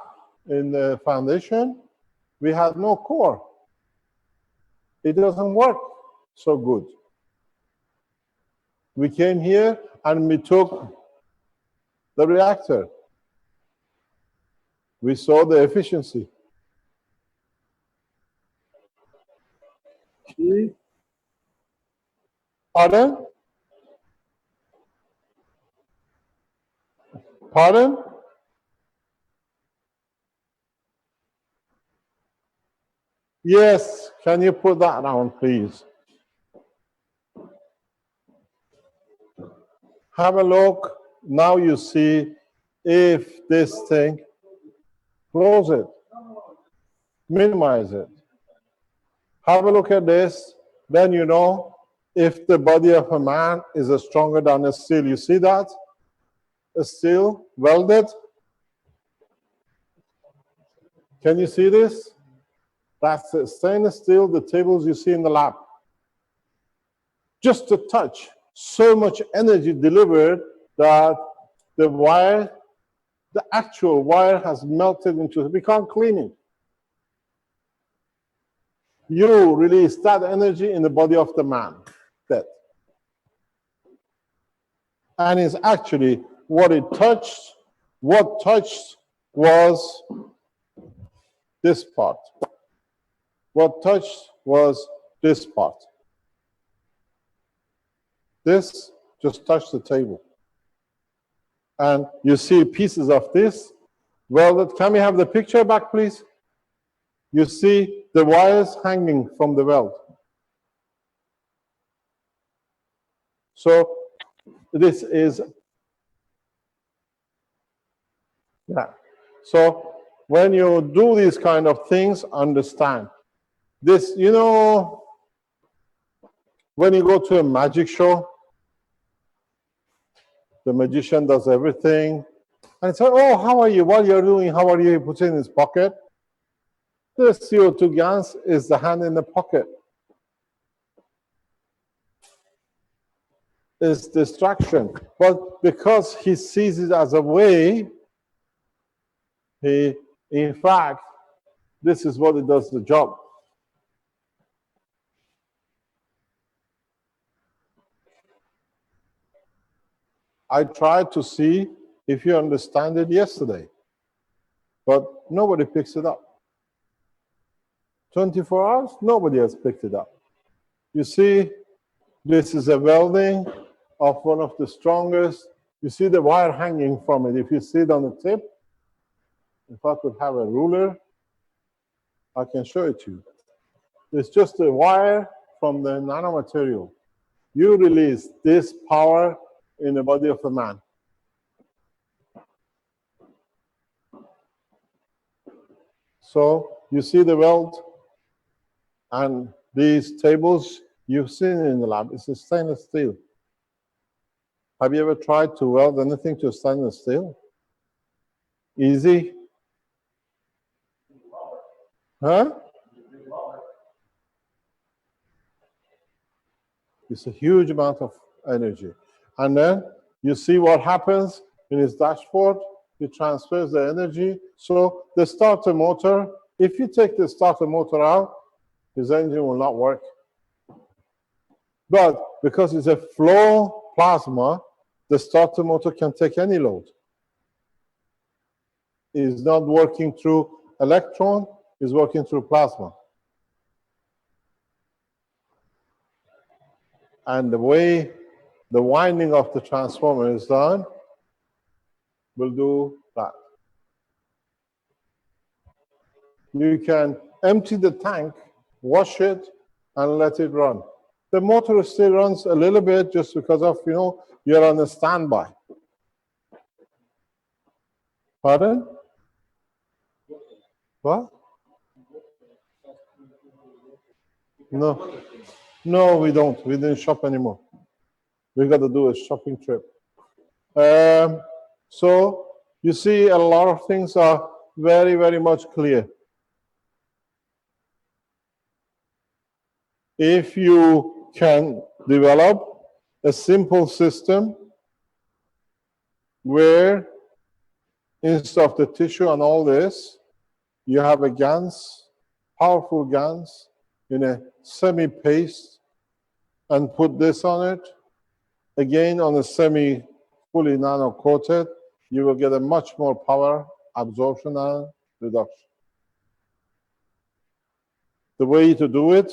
in the foundation, we had no core. It doesn't work so good. We came here and we took the reactor. We saw the efficiency. Pardon? Pardon? Yes, can you put that down, please? Have a look. Now you see if this thing, close it, minimize it. Have a look at this, then you know if the body of a man is stronger than a steel. You see that? A steel welded. Can you see this? That's stainless steel, the tables you see in the lab. Just a touch, so much energy delivered that the wire, the actual wire has melted into it. We can't clean it. You release that energy in the body of the man. That. And it's actually what it touched. What touched was this part. What touched was this part. This just touched the table. And you see pieces of this welded. Can we have the picture back, please? You see the wires hanging from the weld. So this is, yeah. So when you do these kind of things, understand this, you know, when you go to a magic show, the magician does everything. And say, oh, how are you? What you're doing? How are you? He puts it in his pocket. The CO2 gas is the hand in the pocket. It's distraction. But because he sees it as a way, he, in fact, this is what it does the job. I tried to see if you understand it yesterday, but nobody picks it up. 24 hours, nobody has picked it up. You see, this is a welding of one of the strongest. You see the wire hanging from it. If you see it on the tip, if I could have a ruler, I can show it to you. It's just a wire from the nanomaterial. You release this power in the body of a man. So you see the weld, and these tables you've seen in the lab. It's a stainless steel. Have you ever tried to weld anything to stainless steel? Easy? Huh? It's a huge amount of energy. And then you see what happens in his dashboard. It transfers the energy. So the starter motor, if you take the starter motor out, his engine will not work. But because it's a flow plasma, the starter motor can take any load. It's not working through electron, it's working through plasma. And the way the winding of the transformer is done, we'll do that. You can empty the tank, wash it, and let it run. The motor still runs a little bit just because of, you're on a standby. Pardon? What? No. No, we don't. We didn't shop anymore. We got to do a shopping trip. So you see a lot of things are very, very much clear. If you can develop a simple system where instead of the tissue and all this, you have a GANS, powerful GANS in a semi-paste, and put this on it, again on a fully nano-coated, you will get a much more power absorption and reduction. The way to do it,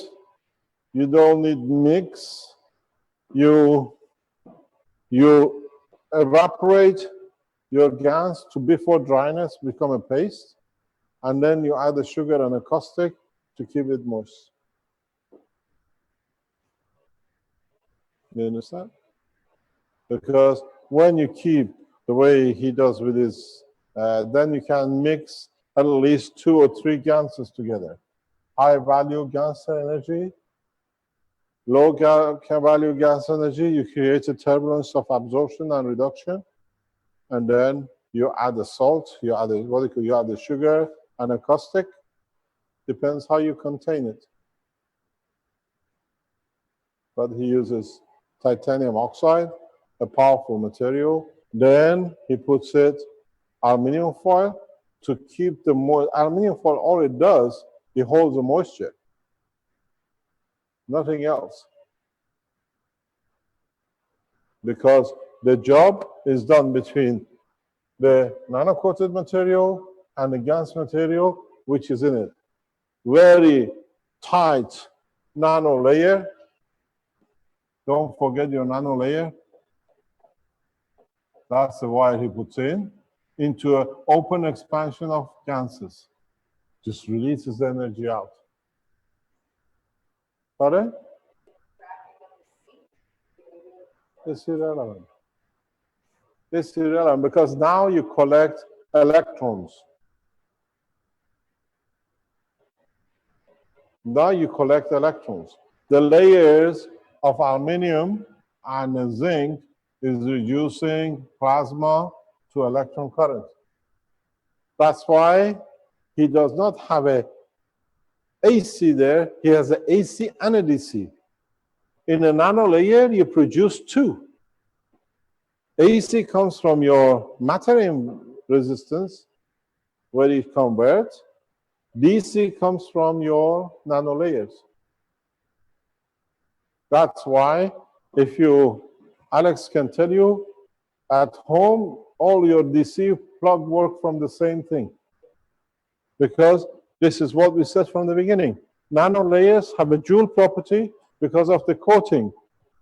you don't need mix. You evaporate your GANS to, before dryness, become a paste, and then you add the sugar and a caustic to keep it moist. You understand? Because when you keep the way he does with his, then you can mix at least 2 or 3 GANSes together. High value GANS energy, low value GANS energy, you create a turbulence of absorption and reduction, and then you add the salt, you add the sugar and a caustic. Depends how you contain it. But he uses titanium oxide, a powerful material. Then he puts it aluminum foil to keep the moisture. Aluminum foil, all it does, it holds the moisture. Nothing else. Because the job is done between the nano-coated material and the GANS material, which is in it. Very tight nano layer. Don't forget your nano layer. That's the wire he puts in, into an open expansion of GANSes. Just releases the energy out. Pardon? It's irrelevant. It's irrelevant because now you collect electrons. Now you collect electrons. The layers of aluminum and zinc is reducing plasma to electron current. That's why he does not have a AC there. He has an AC and a DC. In a nano layer, you produce 2. AC comes from your matter resistance, where it converts. DC comes from your nano layers. That's why, Alex can tell you, at home, all your DC plug work from the same thing. Because this is what we said from the beginning. Nano layers have a Joule property because of the coating.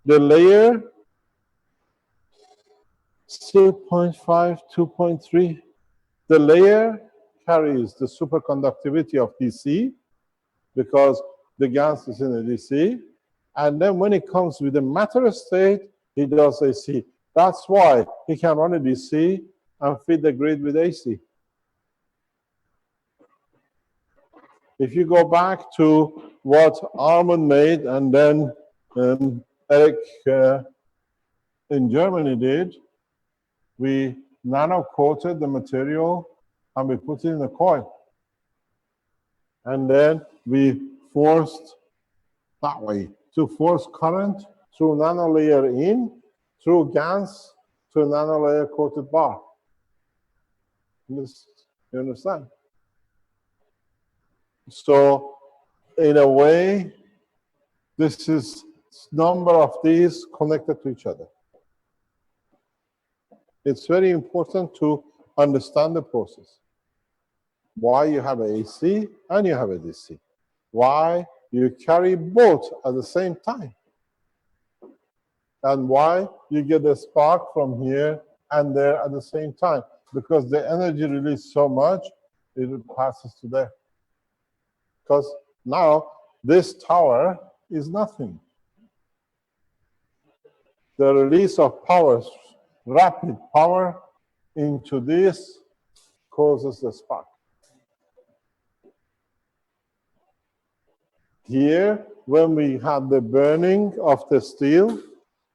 The layer, 2.5, 2.3, the layer carries the superconductivity of DC because the gas is in the DC. And then when it comes with the matter state, he does AC. That's why he can run a DC and feed the grid with AC. If you go back to what Armand made and then Eric in Germany did, we nano-coated the material and we put it in a coil. And then we forced that way to force current through nano layer in, through GANS to a nano layer coated bar. You understand? So in a way, this is number of these connected to each other. It's very important to understand the process. Why you have an AC and you have a DC. Why you carry both at the same time. And why? You get a spark from here and there at the same time, because the energy released so much, it passes to there. Because now this tower is nothing. The release of power, rapid power into this causes the spark. Here, when we have the burning of the steel,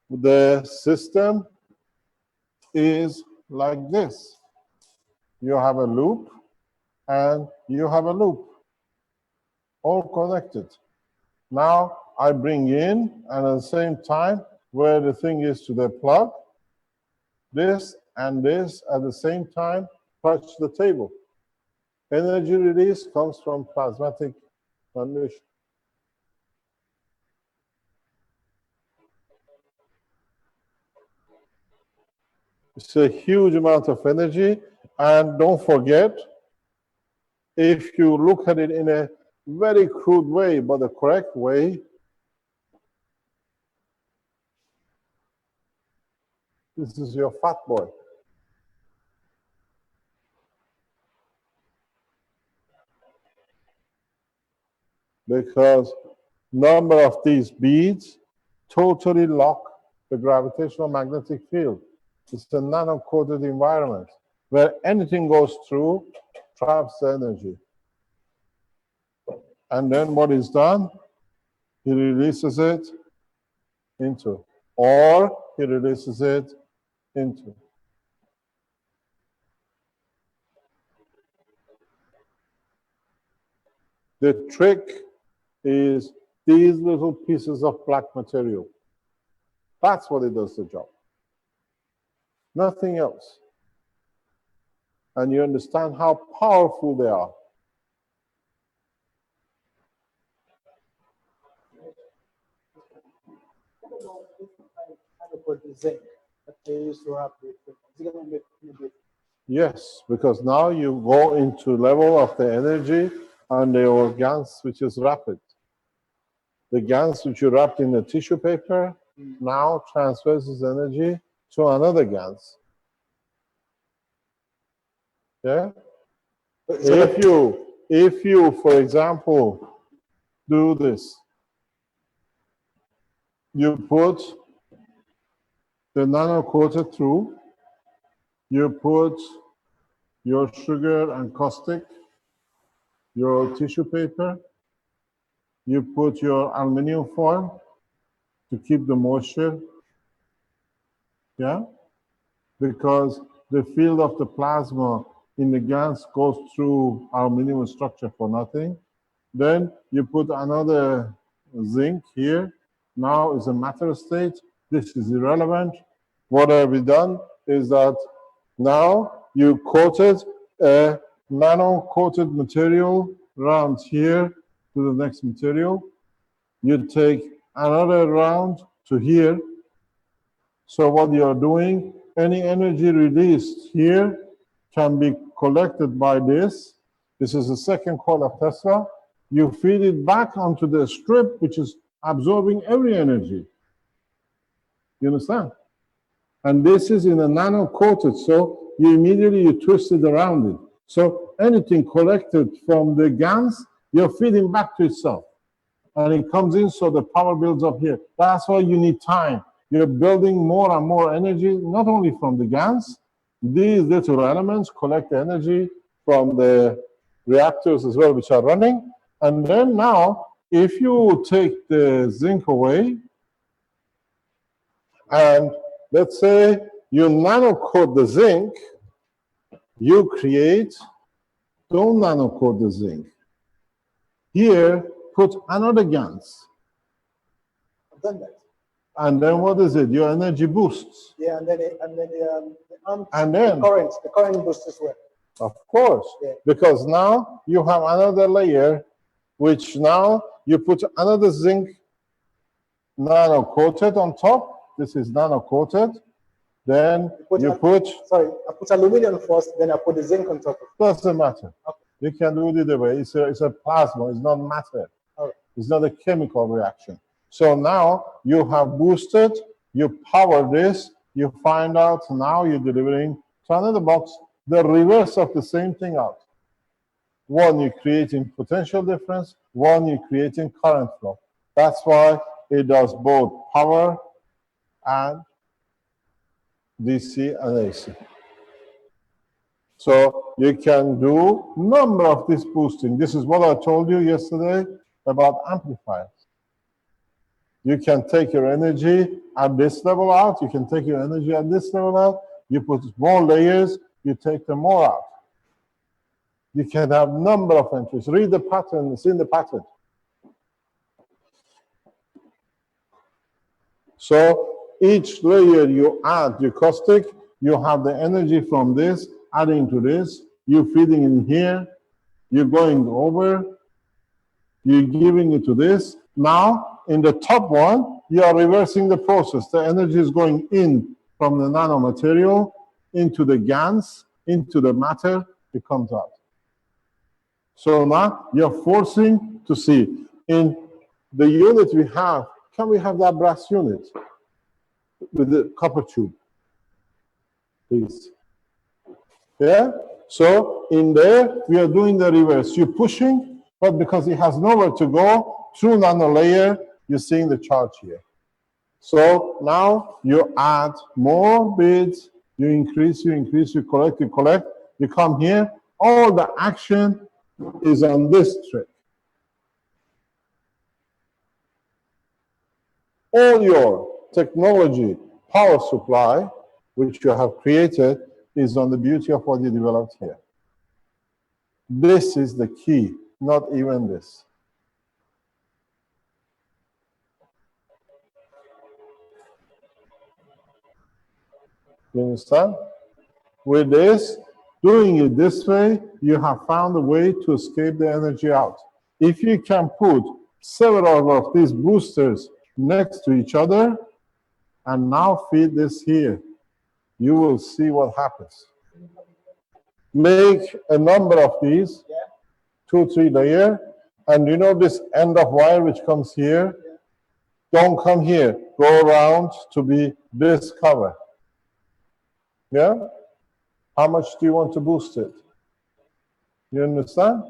the system is like this. You have a loop and you have a loop, all connected. Now I bring in, and at the same time, where the thing is to the plug, this and this at the same time touch the table. Energy release comes from plasmatic condition. It's a huge amount of energy, and don't forget, if you look at it in a very crude way, but the correct way, this is your fat boy. Because number of these beads totally lock the gravitational magnetic field. It's a nano-coated environment where anything goes through, traps the energy. And then what is done? He releases it into, or he releases it into. The trick is these little pieces of black material. That's what it does the job. Nothing else. And you understand how powerful they are. Zinc that they used to wrap with. Is it going to make any difference? Yes, because now you go into level of the energy and the organs which is rapid. The GANs which you wrapped in the tissue paper now transfers this energy to another GANs. Yeah? If you, for example, do this, you put the nano-coated through, you put your sugar and caustic, your tissue paper, you put your aluminum foil to keep the moisture, yeah? Because the field of the plasma in the gas goes through aluminum structure for nothing. Then you put another zinc here. Now it's a matter state. This is irrelevant. What have we done is that now you coated a nano-coated material round here to the next material. You take another round to here. So what you're doing, any energy released here can be collected by this. This is the second coil of Tesla. You feed it back onto the strip, which is absorbing every energy. You understand? And this is in a nano-coated, so you immediately twist it around it. So anything collected from the GANs, you're feeding back to itself. And it comes in, so the power builds up here. That's why you need time. You're building more and more energy, not only from the GANs. These little elements collect energy from the reactors as well, which are running. And then now, if you take the zinc away, and let's say you nano-coat the zinc, you create, don't nano-coat the zinc. Here, put another GANs. I've done that. And then what is it? Your energy boosts. Yeah, and then the current boost as well. Of course, yeah. Because now you have another layer, which now you put another zinc nano-coated on top. This is nano-coated. Then you put. Sorry, I put aluminum first, then I put the zinc on top of it. Doesn't matter. Okay. You can do it either way. It's a plasma. It's not matter. Right. It's not a chemical reaction. So now you have boosted you power this, you find out now you're delivering to another box the reverse of the same thing out. One, you're creating potential difference, one, you're creating current flow. That's why it does both power and DC and AC. So you can do number of this boosting. This is what I told you yesterday about amplifiers. You can take your energy at this level out, you can take your energy at this level out, you put more layers, you take them more out. You can have number of entries. Read the pattern, it's in the pattern. So each layer you add your caustic, you have the energy from this, adding to this, you're feeding in here, you're going over, you're giving it to this. Now, in the top one, you are reversing the process. The energy is going in from the nanomaterial into the GANs, into the matter, it comes out. So now you're forcing to see. In the unit we have, can we have that brass unit with the copper tube, please? Yeah? So in there, we are doing the reverse. You're pushing, but because it has nowhere to go, through nano layer, you're seeing the charge here. So now you add more bits, you increase, you collect, you come here. All the action is on this trick. All your technology, power supply, which you have created, is on the beauty of what you developed here. This is the key, not even this. You understand? With this, doing it this way, you have found a way to escape the energy out. If you can put several of these boosters next to each other, and now feed this here, you will see what happens. Make a number of these, 2, 3 layer, and you know this end of wire which comes here? Don't come here, go around to be this cover. Yeah? How much do you want to boost it? You understand?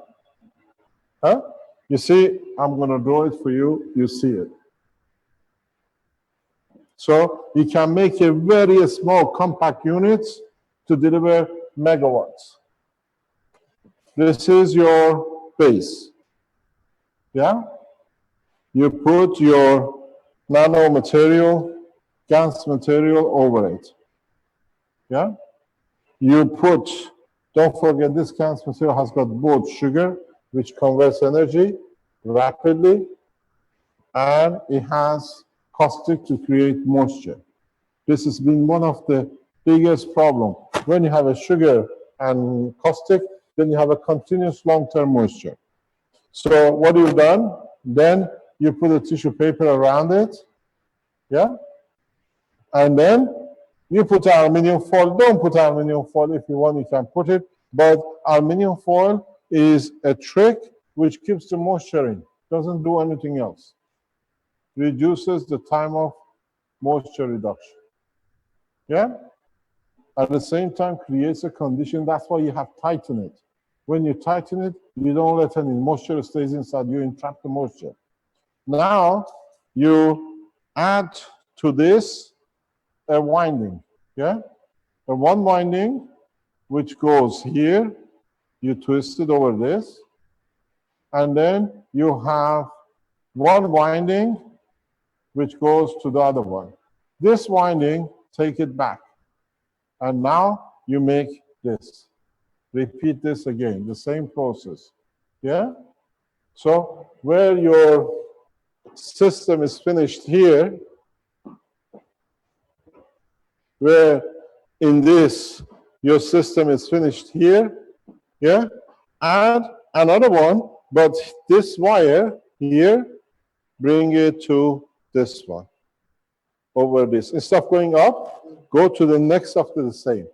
Huh? You see, I'm going to draw it for you, you see it. So you can make a very small compact units to deliver megawatts. This is your base. Yeah? You put your nano material, GaNs material over it. Yeah? You put, don't forget this GaNs material has got both sugar, which converts energy rapidly, and it has caustic to create moisture. This has been one of the biggest problems. When you have a sugar and caustic, then you have a continuous long-term moisture. So what you've done, then you put a tissue paper around it, yeah? And then you put aluminum foil. Don't put aluminum foil. If you want, you can put it. But aluminum foil is a trick which keeps the moisture in. Doesn't do anything else. Reduces the time of moisture reduction. Yeah? At the same time, creates a condition. That's why you have tighten it. When you tighten it, you don't let any moisture stays inside. You entrap the moisture. Now, you add to this a winding. Yeah? A one winding, which goes here. You twist it over this. And then you have one winding, which goes to the other one. This winding, take it back. And now you make this. Repeat this again, the same process. Yeah? So where your system is finished here, where in this your system is finished here, yeah? Add another one, but this wire here, bring it to this one, over this. Instead of going up, go to the next after the same.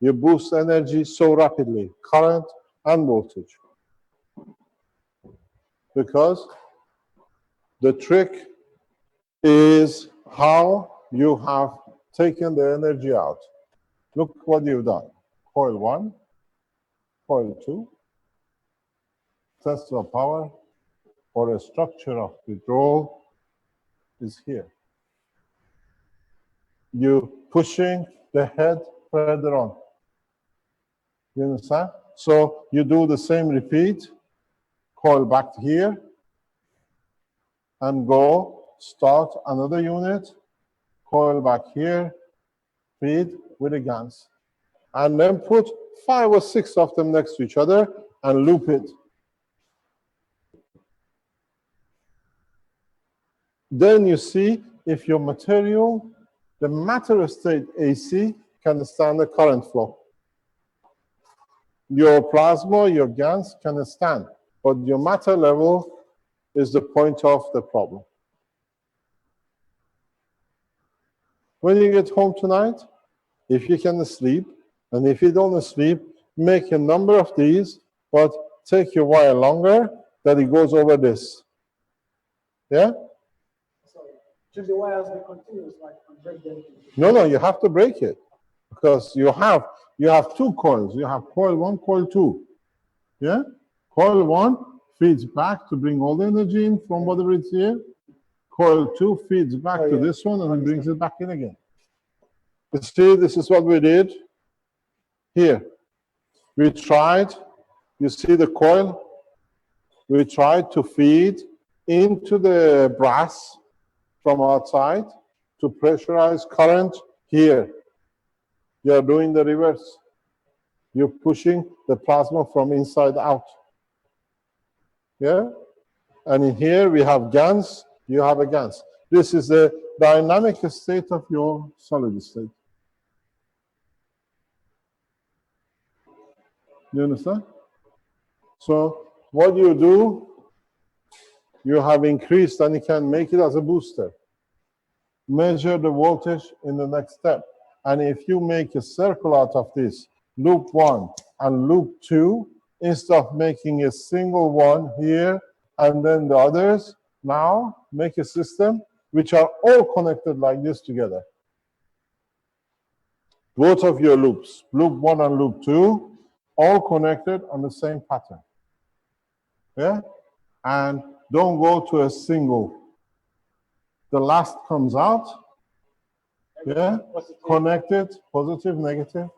You boost energy so rapidly, current and voltage. Because the trick is how you have taken the energy out. Look what you've done. Coil 1, coil 2, Tesla power, or a structure of withdrawal is here. You pushing the head further on. You understand? So you do the same repeat, coil back here, and go start another unit, coil back here, feed with the guns. And then put 5 or 6 of them next to each other and loop it. Then you see if your material, the matter state AC, can stand the current flow. Your plasma, your GANs can stand, but your matter level is the point of the problem. When you get home tonight, if you can sleep, and if you don't sleep, make a number of these, but take your wire longer that it goes over this. Yeah? So should the wires be continuous, like break them? No, you have to break it because you have 2 coils. You have coil 1, coil 2. Yeah? Coil 1 feeds back to bring all the energy in from whatever it's here. Coil 2 feeds back to this one and brings it back in again. You see, this is what we did here. We tried, you see the coil? We tried to feed into the brass from outside to pressurize current here. You're doing the reverse. You're pushing the plasma from inside out. Yeah? And in here we have GANs, you have a GANs. This is the dynamic state of your solid state. You understand? So what you do, you have increased and you can make it as a booster. Measure the voltage in the next step. And if you make a circle out of this, loop 1 and loop 2, instead of making a single one here and then the others, now make a system which are all connected like this together. Both of your loops, loop 1 and loop 2, all connected on the same pattern. Yeah? And don't go to a single. The last comes out, yeah, connected, positive, negative,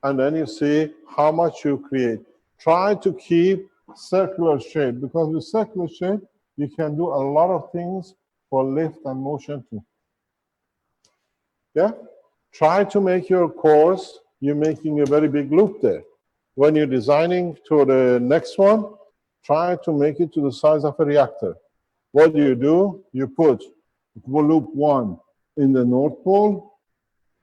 and then you see how much you create. Try to keep circular shape, because with circular shape, you can do a lot of things for lift and motion too. Yeah? Try to make your cores, you're making a very big loop there. When you're designing to the next one, try to make it to the size of a reactor. What do? You put loop 1 in the North Pole,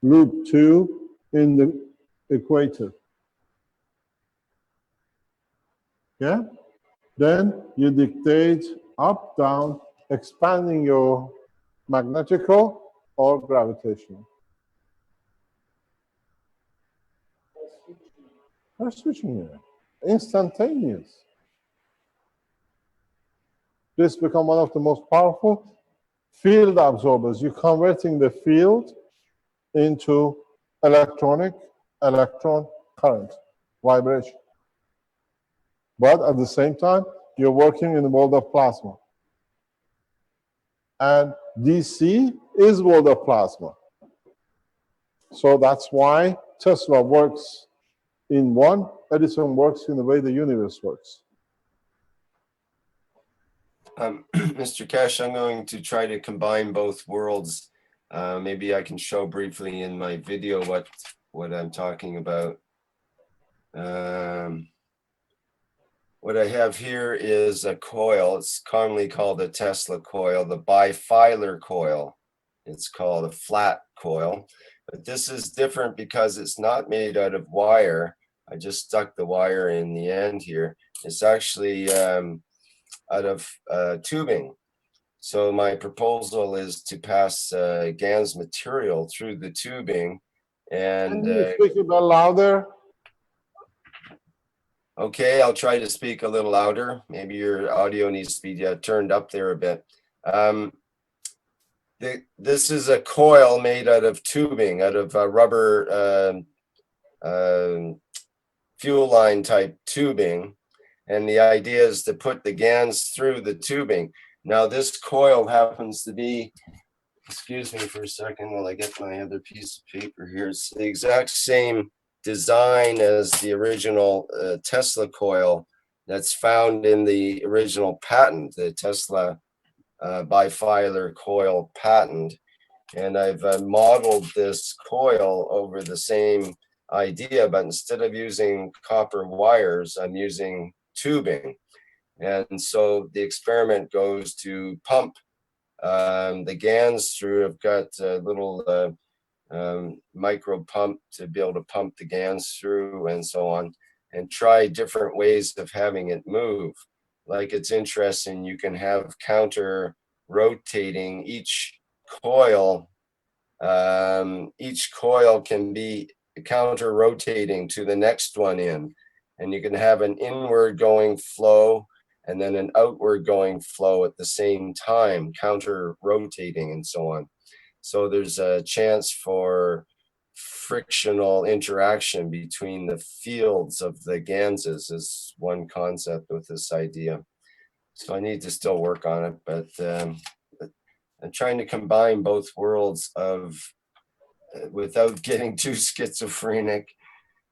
loop 2 in the equator. Yeah? Then you dictate up, down, expanding your magnetical or gravitational. They're switching here. Instantaneous. This becomes one of the most powerful field absorbers. You're converting the field into electron current, vibration. But at the same time, you're working in the world of plasma. And DC is world of plasma. So that's why Tesla works in one, Edison works in the way the universe works. Mr. Keshe, I'm going to try to combine both worlds. Maybe I can show briefly in my video what I'm talking about. What I have here is a coil. It's commonly called a Tesla coil, the bifilar coil. It's called a flat coil. But this is different because it's not made out of wire. I just stuck the wire in the end here. It's actually out of tubing. So my proposal is to pass GANs material through the tubing. And can you speak a bit louder? Okay, I'll try to speak a little louder. Maybe your audio needs to be turned up there a bit. This is a coil made out of tubing, out of rubber fuel line type tubing. And the idea is to put the GANs through the tubing. Now this coil happens to be, excuse me for a second while I get my other piece of paper here. It's the exact same design as the original Tesla coil that's found in the original patent, the Tesla bifilar coil patent. And I've modeled this coil over the same idea, but instead of using copper wires, I'm using tubing. And so the experiment goes to pump the GANs through. I've got a little micro pump to be able to pump the GANs through and so on, and try different ways of having it move. Like, it's interesting, you can have counter rotating each coil. Each coil can be counter rotating to the next one in, and you can have an inward going flow and then an outward going flow at the same time, counter rotating and so on. So there's a chance for frictional interaction between the fields of the ganses is one concept with this idea. So I need to still work on it, but I'm trying to combine both worlds of, without getting too schizophrenic,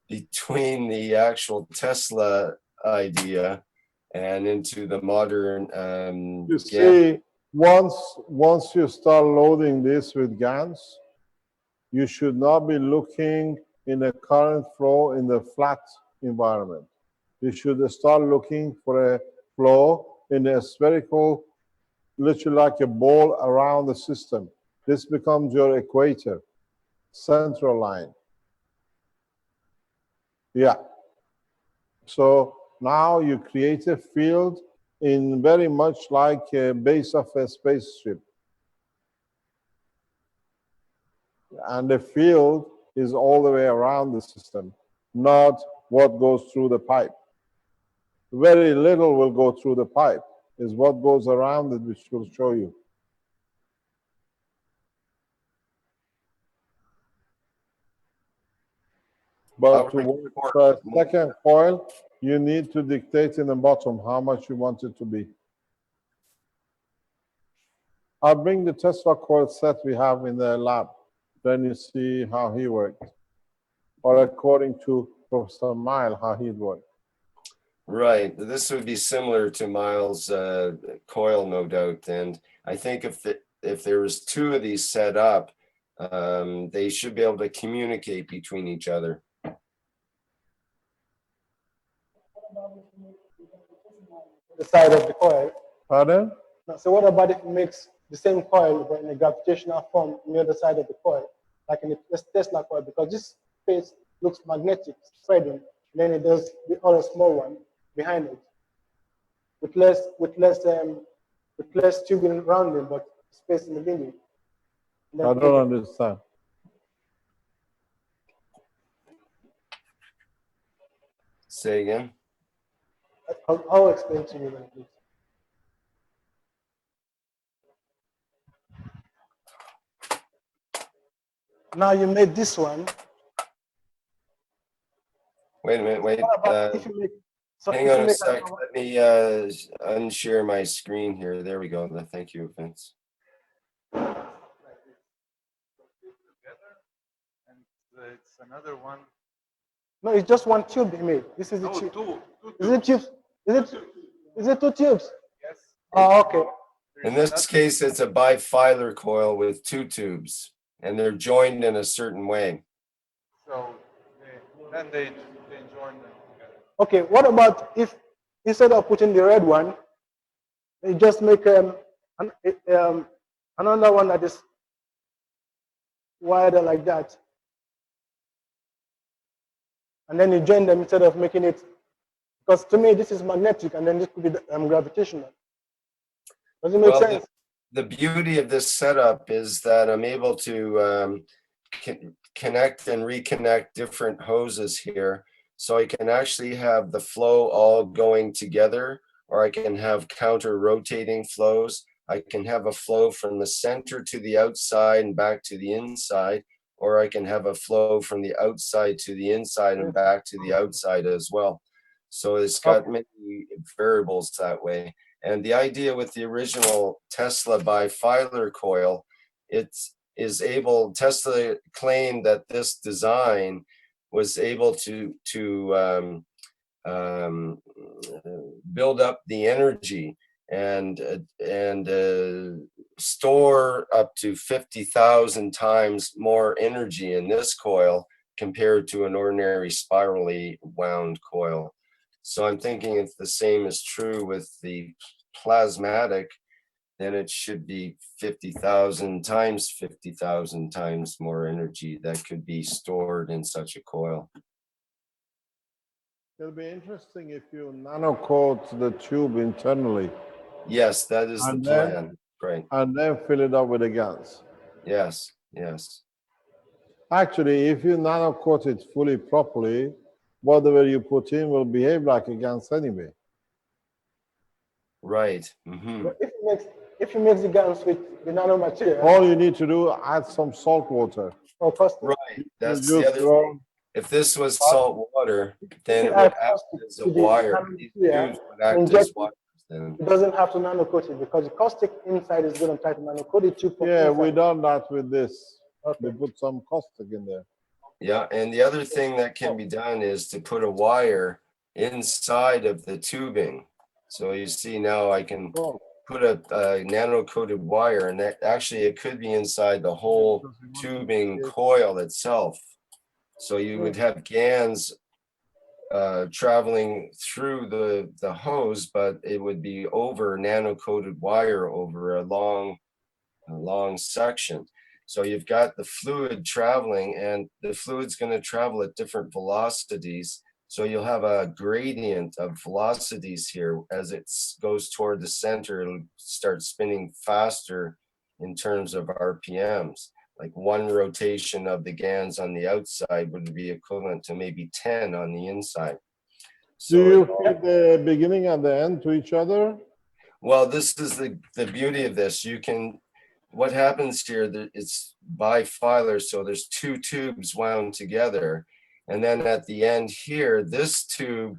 between the actual Tesla idea and into the modern you see, once you start loading this with GANs, you should not be looking in a current flow in the flat environment. You should start looking for a flow in a spherical, literally like a ball around the system. This becomes your equator, central line. Yeah. So now you create a field in very much like a base of a spaceship. And the field is all the way around the system, not what goes through the pipe. Very little will go through the pipe, is what goes around it, which will show you. But to work for a second coil, you need to dictate in the bottom how much you want it to be. I'll bring the Tesla coil set we have in the lab. Then you see how he worked. Or according to Professor Mile, how he'd work. Right. This would be similar to Miles' coil, no doubt. And I think if there was two of these set up, they should be able to communicate between each other. The side of the coil. Pardon? So what about if it makes the same coil but in a gravitational form on the other side of the coil, like in the Tesla coil? Because this space looks magnetic, spreading, and then it does the other small one behind it, with less tubing around it, but space in the middle. I don't understand. Say again. I'll explain to you like this. Now you made this one. Wait a minute, wait. Hang on a sec. Let me unshare my screen here. There we go. Thank you, Vince. It's another one. No, it's just one tube he made. This is the tube. Two is it tubes? Is it two tubes? Yes. Oh, okay. In this case, it's a bifilar coil with two tubes, and they're joined in a certain way. So then they join them together. Okay, what about if instead of putting the red one, you just make another one that is wider like that, and then you join them instead of making it, because to me this is magnetic and then this could be gravitational. Does it make sense? The beauty of this setup is that I'm able to connect and reconnect different hoses here. So I can actually have the flow all going together, or I can have counter rotating flows. I can have a flow from the center to the outside and back to the inside, or I can have a flow from the outside to the inside and back to the outside as well. So it's got many variables that way. And the idea with the original Tesla bifilar coil, Tesla claimed that this design was able to build up the energy and store up to 50,000 times more energy in this coil compared to an ordinary spirally wound coil. So I'm thinking if the same is true with the plasmatic, then it should be 50,000 times 50,000 times more energy that could be stored in such a coil. It'll be interesting if you nano-coat the tube internally. Yes, that is the plan. Right. And then fill it up with the GaNs. Yes, yes. Actually, if you nano-coat it fully properly, whatever you put in will behave like a GaNs anyway. Right. Mm-hmm. But if you mix the GaNs with the nanomaterial, all you need to do, add some salt water. or caustic. Right. That's the other thing. If this was salt water, then it would act as a wire. These tubes would act as wires. Then it doesn't have to nano-coat it because the caustic inside is going to try to nano-coat it too. Yeah, we done that with this. Okay. We put some caustic in there. Yeah, and the other thing that can be done is to put a wire inside of the tubing. So you see now I can put a nano-coated wire, and that actually it could be inside the whole tubing coil itself. So you would have GaNs traveling through the hose, but it would be over nano-coated wire over a long section. So you've got the fluid traveling, and the fluid's going to travel at different velocities. So you'll have a gradient of velocities here. As it goes toward the center, it'll start spinning faster in terms of RPMs. Like one rotation of the GaNs on the outside would be equivalent to maybe 10 on the inside. So do you feed the beginning and the end to each other? Well, this is the beauty of this. You can, what happens here, it's bifilar, so there's two tubes wound together. And then at the end here, this tube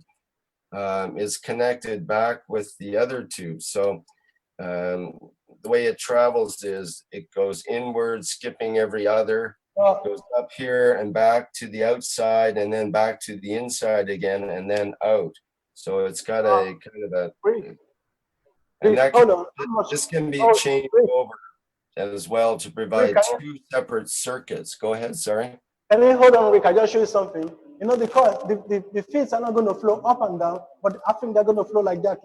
is connected back with the other tube. So the way it travels is it goes inward, skipping every other, goes up here and back to the outside, and then back to the inside again, and then out. So it's got a kind of a, and that can, this can be changed over as well to provide two separate circuits. Go ahead, sorry. Can you hold on, Rick? I just show you something. You know, the feeds are not going to flow up and down, but I think they're going to flow like that,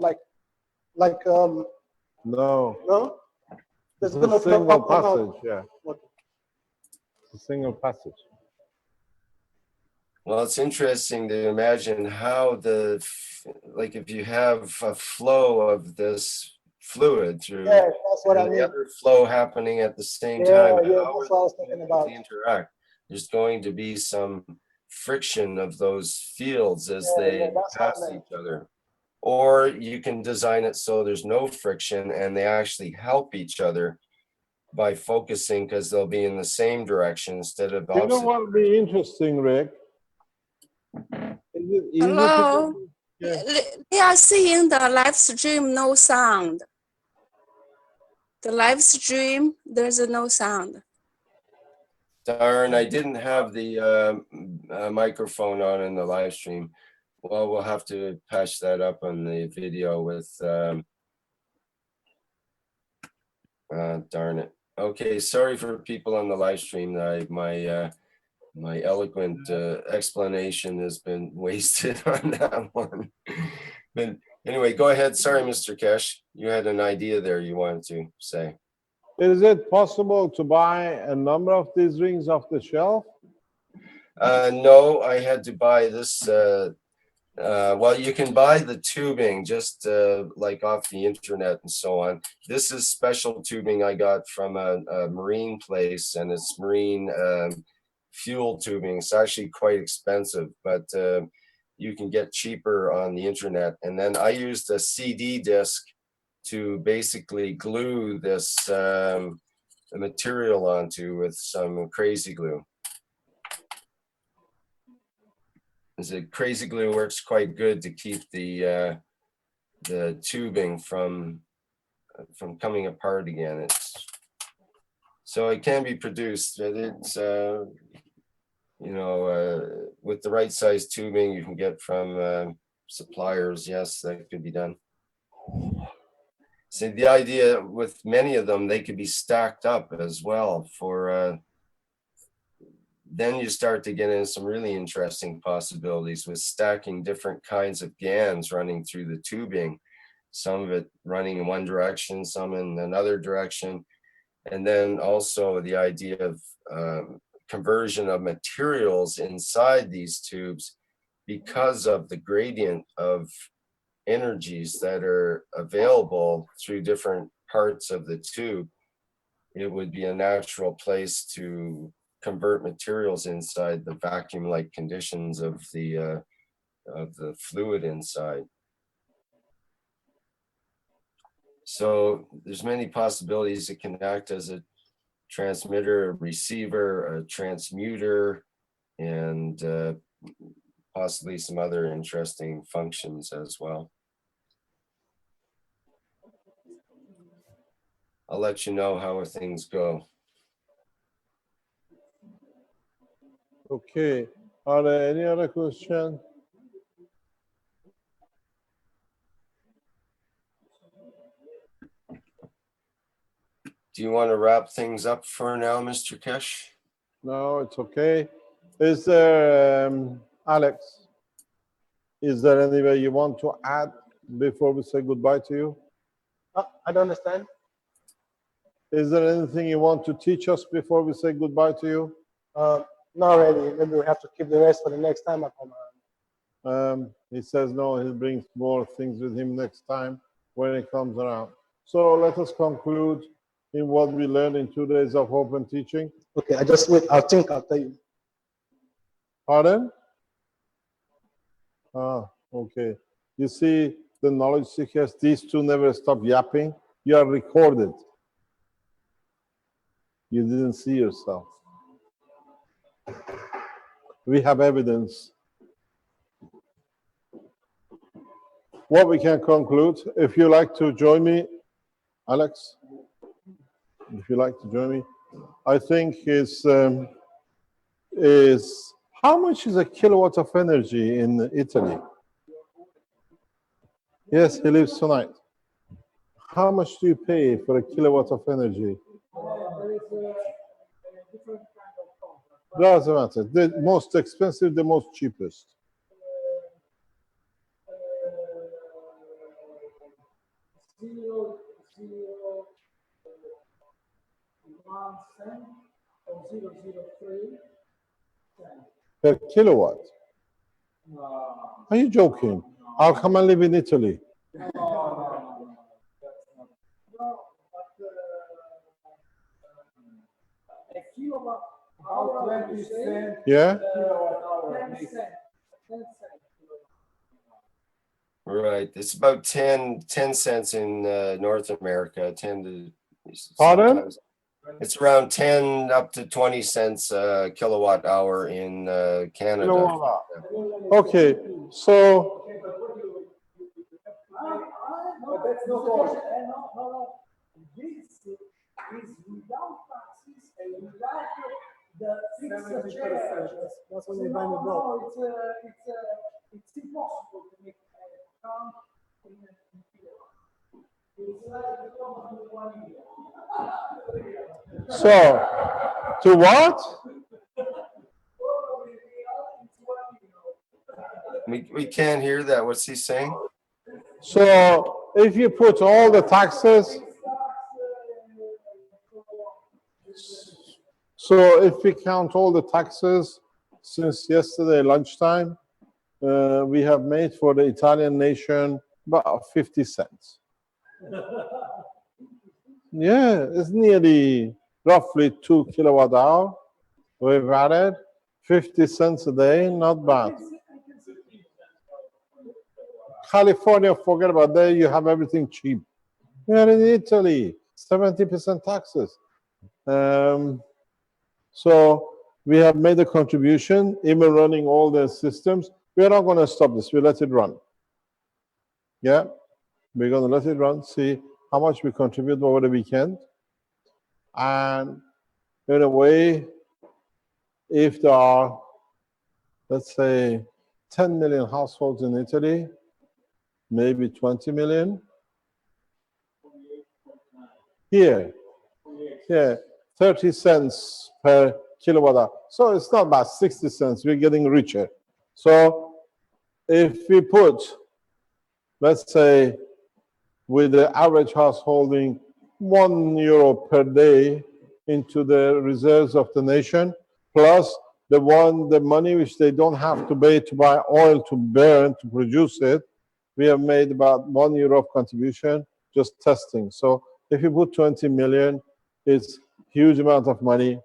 no. It's a single passage, yeah. It's a single passage. Well, it's interesting to imagine how like if you have a flow of this fluid through, yeah, that's what I mean. The other flow happening at the same time, yeah, that's what I was thinking about. Interact. There's going to be some friction of those fields as they pass each other. Or you can design it so there's no friction and they actually help each other by focusing, because they'll be in the same direction instead of opposite. You know what would be interesting, Rick? Hello. They are seeing the live stream, no sound. The live stream, there's no sound. Darn, I didn't have the microphone on in the live stream. Well, we'll have to patch that up on the video with, darn it. Okay, sorry for people on the live stream. My eloquent explanation has been wasted on that one. But anyway, go ahead. Sorry, Mr. Keshe. You had an idea there you wanted to say. Is it possible to buy a number of these rings off the shelf? No, I had to buy this. Well, you can buy the tubing just like off the internet and so on. This is special tubing I got from a marine place, and it's marine fuel tubing. It's actually quite expensive, but you can get cheaper on the internet. And then I used a CD disc to basically glue this material onto with some crazy glue. The crazy glue works quite good to keep the tubing from coming apart again. So it can be produced. It's you know, with the right size tubing you can get from suppliers. Yes, that could be done. So the idea with many of them, they could be stacked up as well for. Then you start to get into some really interesting possibilities with stacking different kinds of GANs running through the tubing. Some of it running in one direction, some in another direction. And then also the idea of conversion of materials inside these tubes because of the gradient of energies that are available through different parts of the tube. It would be a natural place to convert materials inside the vacuum-like conditions of the fluid inside. So there's many possibilities. It can act as a transmitter, a receiver, a transmuter, and possibly some other interesting functions as well. I'll let you know how things go. Okay. Are there any other questions? Do you want to wrap things up for now, Mr. Keshe? No, it's okay. Is there, Alex, is there any way you want to add before we say goodbye to you? I don't understand. Is there anything you want to teach us before we say goodbye to you? Not really. Maybe we have to keep the rest for the next time I come around. He says no, he'll bring more things with him next time when he comes around. So let us conclude in what we learned in 2 days of open teaching. Okay, I just wait. I'll think. I'll tell you. Pardon? Ah, okay. You see, the knowledge seekers, these two never stop yapping. You are recorded. You didn't see yourself. We have evidence. What we can conclude, if you like to join me, Alex, if you like to join me, I think is how much is a kilowatt of energy in Italy? Yes, he lives tonight. How much do you pay for a kilowatt of energy? Doesn't matter. The most expensive, the most cheapest. Per kilowatt. Are you joking? I'll come and live in Italy. Yeah? Right. It's about 10 cents in North America. 10 to Pardon? sometimes. It's around 10 up to 20 cents kilowatt hour in Canada. Okay, so But that's not all. No. This is without taxes and without the fixed charge. That's when you buy the block. It's impossible to make a count in a kilowatt. It's like 1 million. So, to what? We can't hear that. What's he saying? So, if you put all the taxes, so if we count all the taxes since yesterday lunchtime, we have made for the Italian nation about 50 cents. Yeah, it's nearly roughly 2 kilowatt hour. We've added 50 cents a day, not bad. California, forget about that, you have everything cheap. We are in Italy, 70% taxes. So we have made a contribution, even running all the systems. We are not going to stop this. We let it run. Yeah, we're going to let it run, see how much we contribute over the weekend. And in a way, if there are, let's say, 10 million households in Italy, maybe 20 million. Here, 30 cents per kilowatt hour. So it's not about 60 cents. We're getting richer. So if we put, let's say, with the average house holding €1 per day into the reserves of the nation, plus the money which they don't have to pay to buy oil to burn to produce it, we have made about €1 of contribution just testing. So if you put 20 million, it's huge amount of money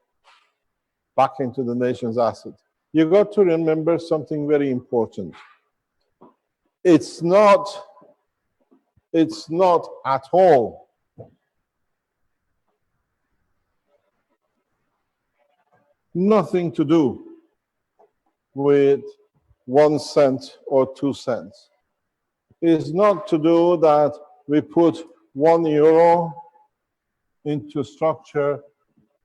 back into the nation's asset. You got to remember something very important. It's not at all nothing to do with 1 cent or 2 cents. It's not to do that we put €1 into structure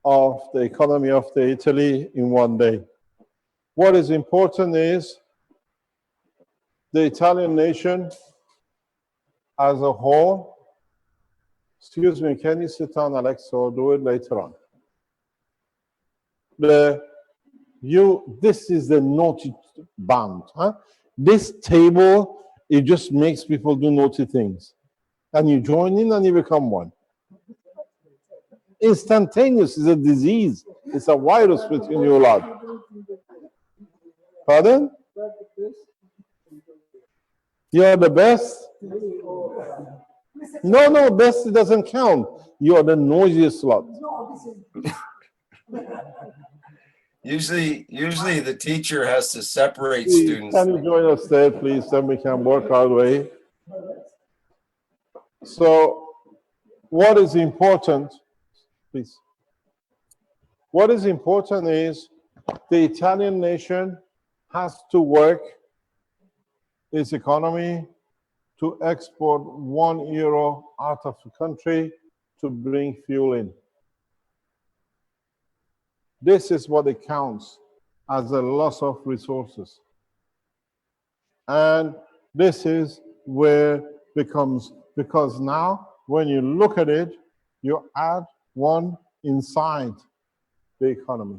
of the economy of the Italy in one day. What is important is the Italian nation as a whole. Excuse me, can you sit down, Alex, or do it later on? This is the naughty band. Huh? This table, it just makes people do naughty things. And you join in and you become one. Instantaneous is a disease. It's a virus between you lot. Pardon? You're the best? No, best doesn't count. You are the noisiest lot. Usually the teacher has to separate Please, students. can you join us there, please? Then we can work our way. So, what is important, please? What is important is the Italian nation has to work its economy to export €1 out of the country to bring fuel in. This is what it counts as a loss of resources. And this is where becomes, because now when you look at it, you add one inside the economy.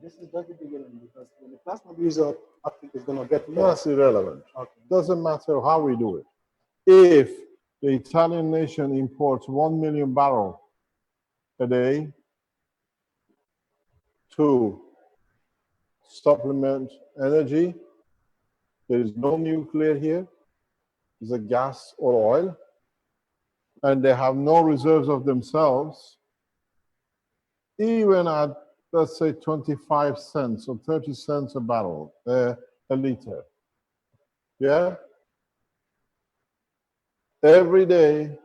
This is just the beginning, because when the plasma builds up, I think it's going to get more. That's irrelevant. Okay. Doesn't matter how we do it. If the Italian nation imports 1 million barrels a day to supplement energy, there is no nuclear here, it's a gas or oil, and they have no reserves of themselves, even at, let's say, 25 cents or 30 cents a barrel, a liter. Yeah? Every day,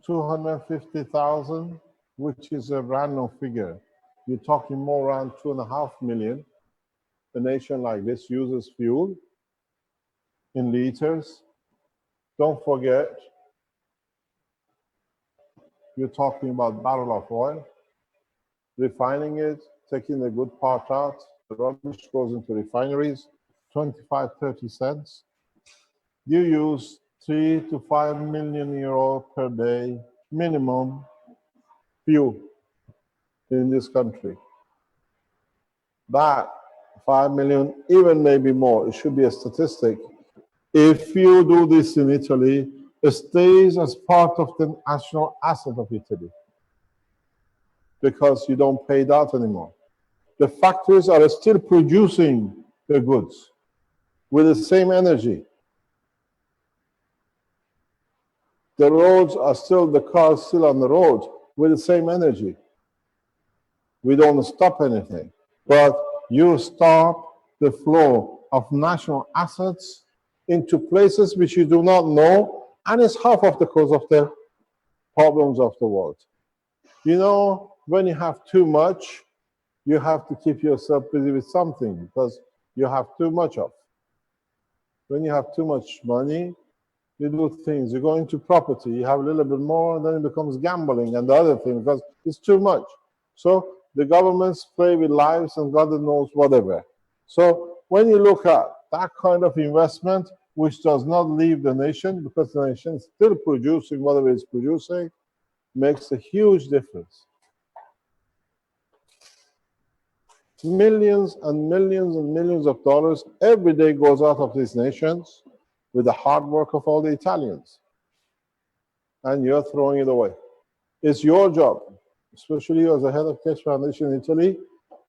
250,000, which is a random figure. You're talking more around 2.5 million. A nation like this uses fuel in liters. Don't forget, you're talking about barrel of oil, refining it, taking the good part out, the rubbish goes into refineries, 25, 30 cents. You use 3 to 5 million euro per day minimum fuel in this country. That 5 million, even maybe more, it should be a statistic. If you do this in Italy, it stays as part of the national asset of Italy because you don't pay that anymore. The factories are still producing the goods with the same energy. The roads are still, the cars still on the road with the same energy. We don't stop anything, but you stop the flow of national assets into places which you do not know, and it's half of the cause of the problems of the world. You know, when you have too much, you have to keep yourself busy with something because you have too much of. When you have too much money, you do things. You go into property, you have a little bit more, and then it becomes gambling and the other thing because it's too much. So the governments play with lives and God knows whatever. So when you look at that kind of investment, which does not leave the nation because the nation is still producing whatever it's producing, makes a huge difference. Millions and millions and millions of dollars every day goes out of these nations with the hard work of all the Italians. And you're throwing it away. It's your job, especially you as the head of Keshe Foundation in Italy,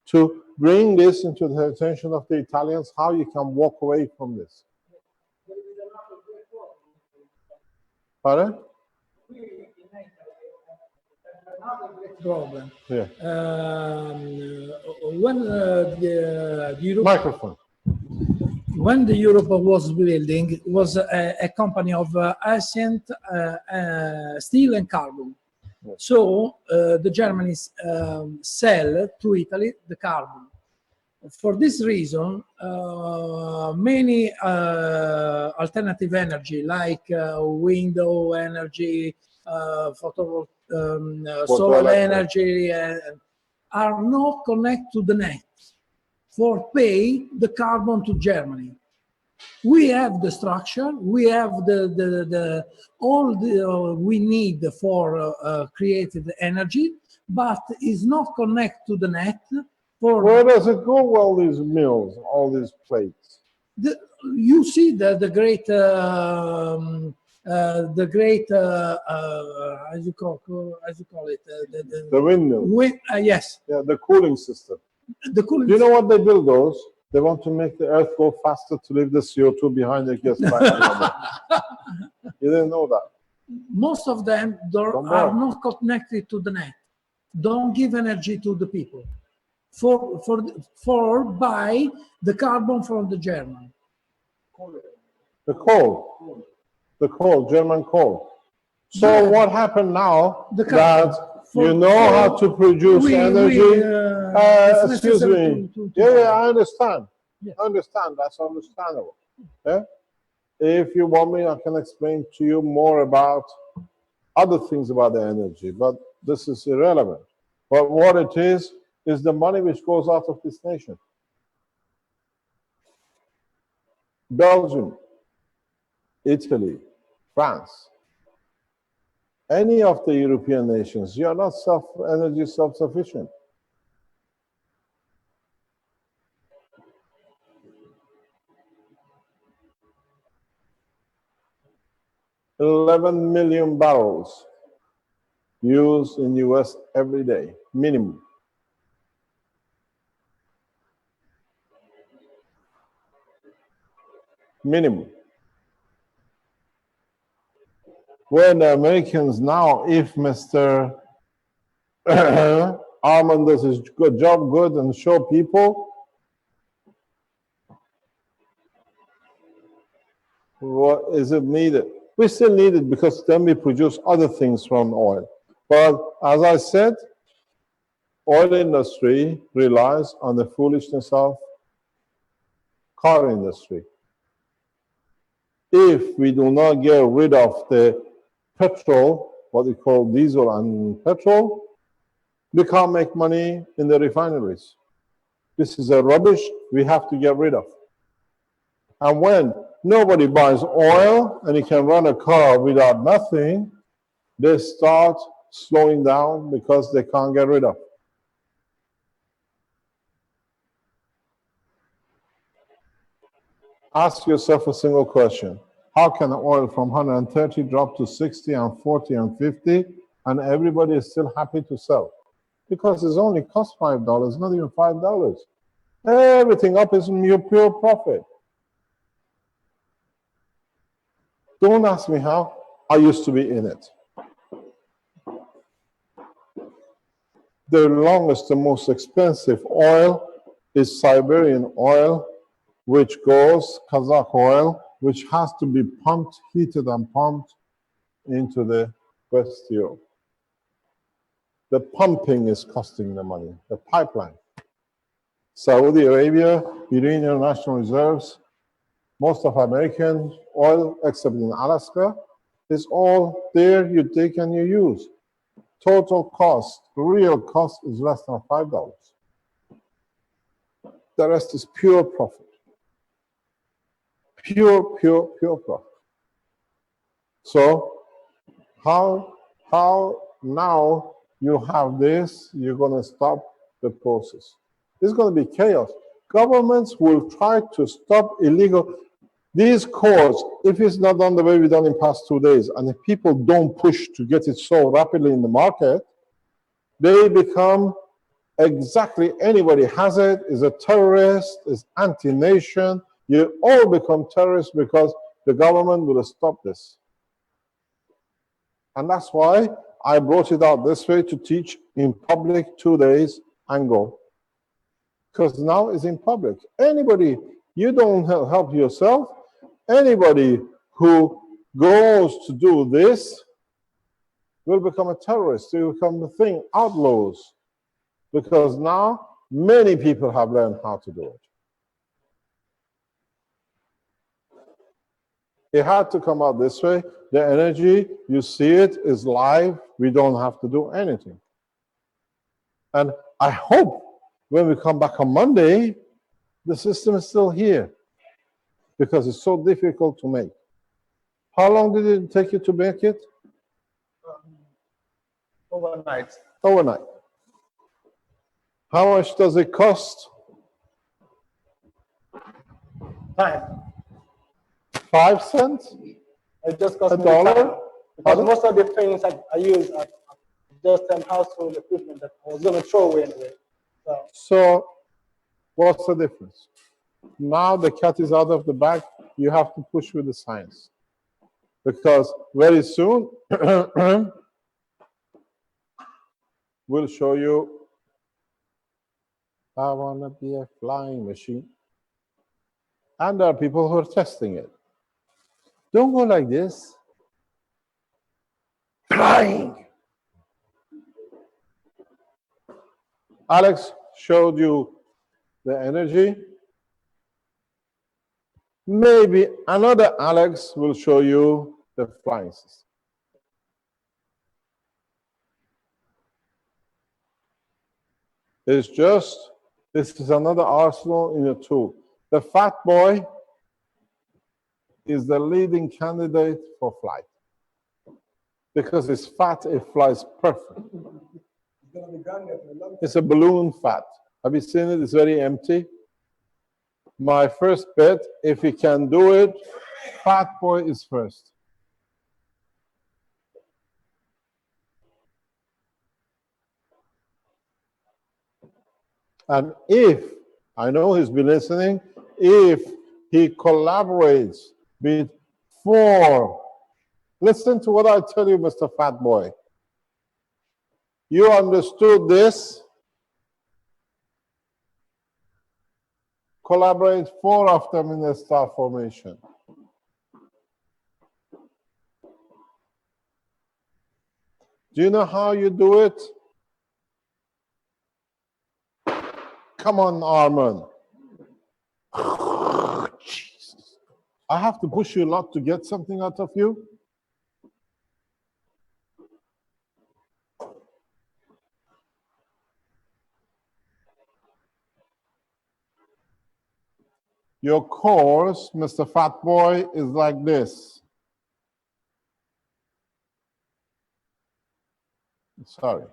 to bring this into the attention of the Italians, how you can walk away from this. Pardon? Problem. Yeah. When the Europe, Microphone. when the Europe was building, it was a company of ancient steel and carbon. So the Germans sell to Italy the carbon. For this reason, many alternative energy like wind energy, solar energy are not connected to the net for pay the carbon to Germany. We have the structure, we have all we need for created energy, but is not connected to the net. Where does it go, all these mills, all these plates? You see the great, as you call it, the windmill. Yes. Yeah, the cooling system. The cooling. Do you know what they build those? They want to make the earth go faster to leave the CO2 behind it gets back. You didn't know that. Most of them are not connected to the net. Don't give energy to the people. For buy the carbon from the German. The coal, German coal. So yeah. What happened now that you know how to produce energy? Excuse me. Yeah, I understand. Yes. I understand. That's understandable. Yeah? If you want me, I can explain to you more about other things about the energy, but this is irrelevant. But what it is the money which goes out of this nation. Belgium, Italy, France, any of the European nations, you are not energy self-sufficient. $11 million barrels used in the US every day, minimum. Minimum. When the Americans now, if Mr. Armand does his good job good and show people, what is it needed? We still need it because then we produce other things from oil. But as I said, oil industry relies on the foolishness of car industry. If we do not get rid of the petrol, what we call diesel and petrol, we can't make money in the refineries. This is a rubbish we have to get rid of. And when nobody buys oil and you can run a car without nothing, they start slowing down because they can't get rid of. Ask yourself a single question. How can oil from 130 drop to 60 and 40 and 50 and everybody is still happy to sell? Because it's only cost $5, not even $5. Everything up is your pure profit. Don't ask me how. I used to be in it. The longest, the most expensive oil is Siberian oil, which goes, Kazakh oil, which has to be pumped, heated and pumped into the West Europe. The pumping is costing the money, the pipeline. Saudi Arabia, Iranian national reserves, most of American oil, except in Alaska, is all there. You take and you use. Total cost, real cost is less than $5. The rest is pure profit. Pure profit. So how now you have this, you're going to stop the process. It's going to be chaos. Governments will try to stop illegal. These cores, if it's not done the way we've done in past 2 days, and if people don't push to get it so rapidly in the market, they become exactly anybody has it, is a terrorist, is anti-nation. You all become terrorists because the government will stop this. And that's why I brought it out this way to teach in public 2 days and go. Because now it's in public. Anybody, you don't help yourself, anybody who goes to do this will become a terrorist. They will become a thing, outlaws. Because now many people have learned how to do it. It had to come out this way. The energy, you see it, is live. We don't have to do anything. And I hope when we come back on Monday, the system is still here because it's so difficult to make. How long did it take you to make it? Overnight. Overnight. How much does it cost? Time. 5 cents? It just cost A me dollar? time. Because most of the things that I use are just household equipment that I was going to throw away anyway. So what's the difference? Now the cat is out of the bag. You have to push with the science. Because very soon, we'll show you, I want to be a flying machine. And there are people who are testing it. Don't go like this. Flying. Alex showed you the energy. Maybe another Alex will show you the flying system. It's just, this is another arsenal in a tool. The Fat Boy is the leading candidate for flight. Because it's fat, it flies perfect. It's a balloon fat. Have you seen it? It's very empty. My first bet, if he can do it, Fat Boy is first. And if, I know he's been listening, if he collaborates with 4, listen to what I tell you, Mr. Fat Boy. You understood this? Collaborate 4 of them in a star formation. Do you know how you do it? Come on, Armand. Jesus. I have to push you a lot to get something out of you. Your course, Mr. Fat Boy, is like this. Sorry.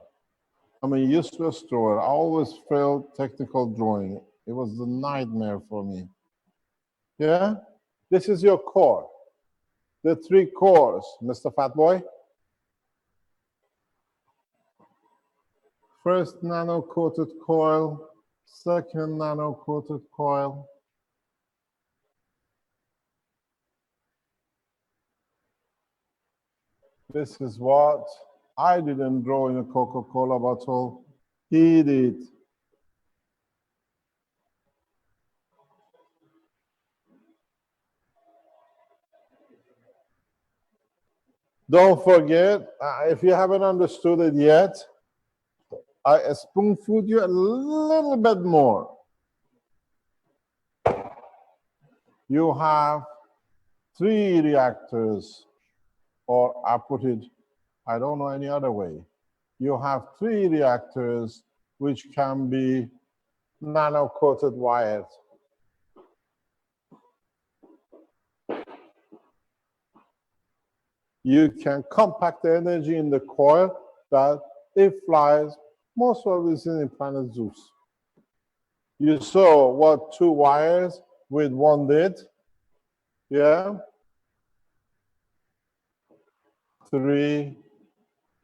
I'm a useless drawer. I always failed technical drawing. It was a nightmare for me. Yeah? This is your core. The 3 cores, Mr. Fat Boy. First nano-coated coil, second nano-coated coil. This is what I didn't draw in a Coca-Cola bottle. He did. Don't forget, if you haven't understood it yet, I spoon-feed you a little bit more. You have 3 reactors, or I put it, I don't know any other way. You have 3 reactors which can be nano-coated wires. You can compact the energy in the coil that it flies most obviously in planet Zeus. You saw what 2 wires with 1 did? Yeah? 3,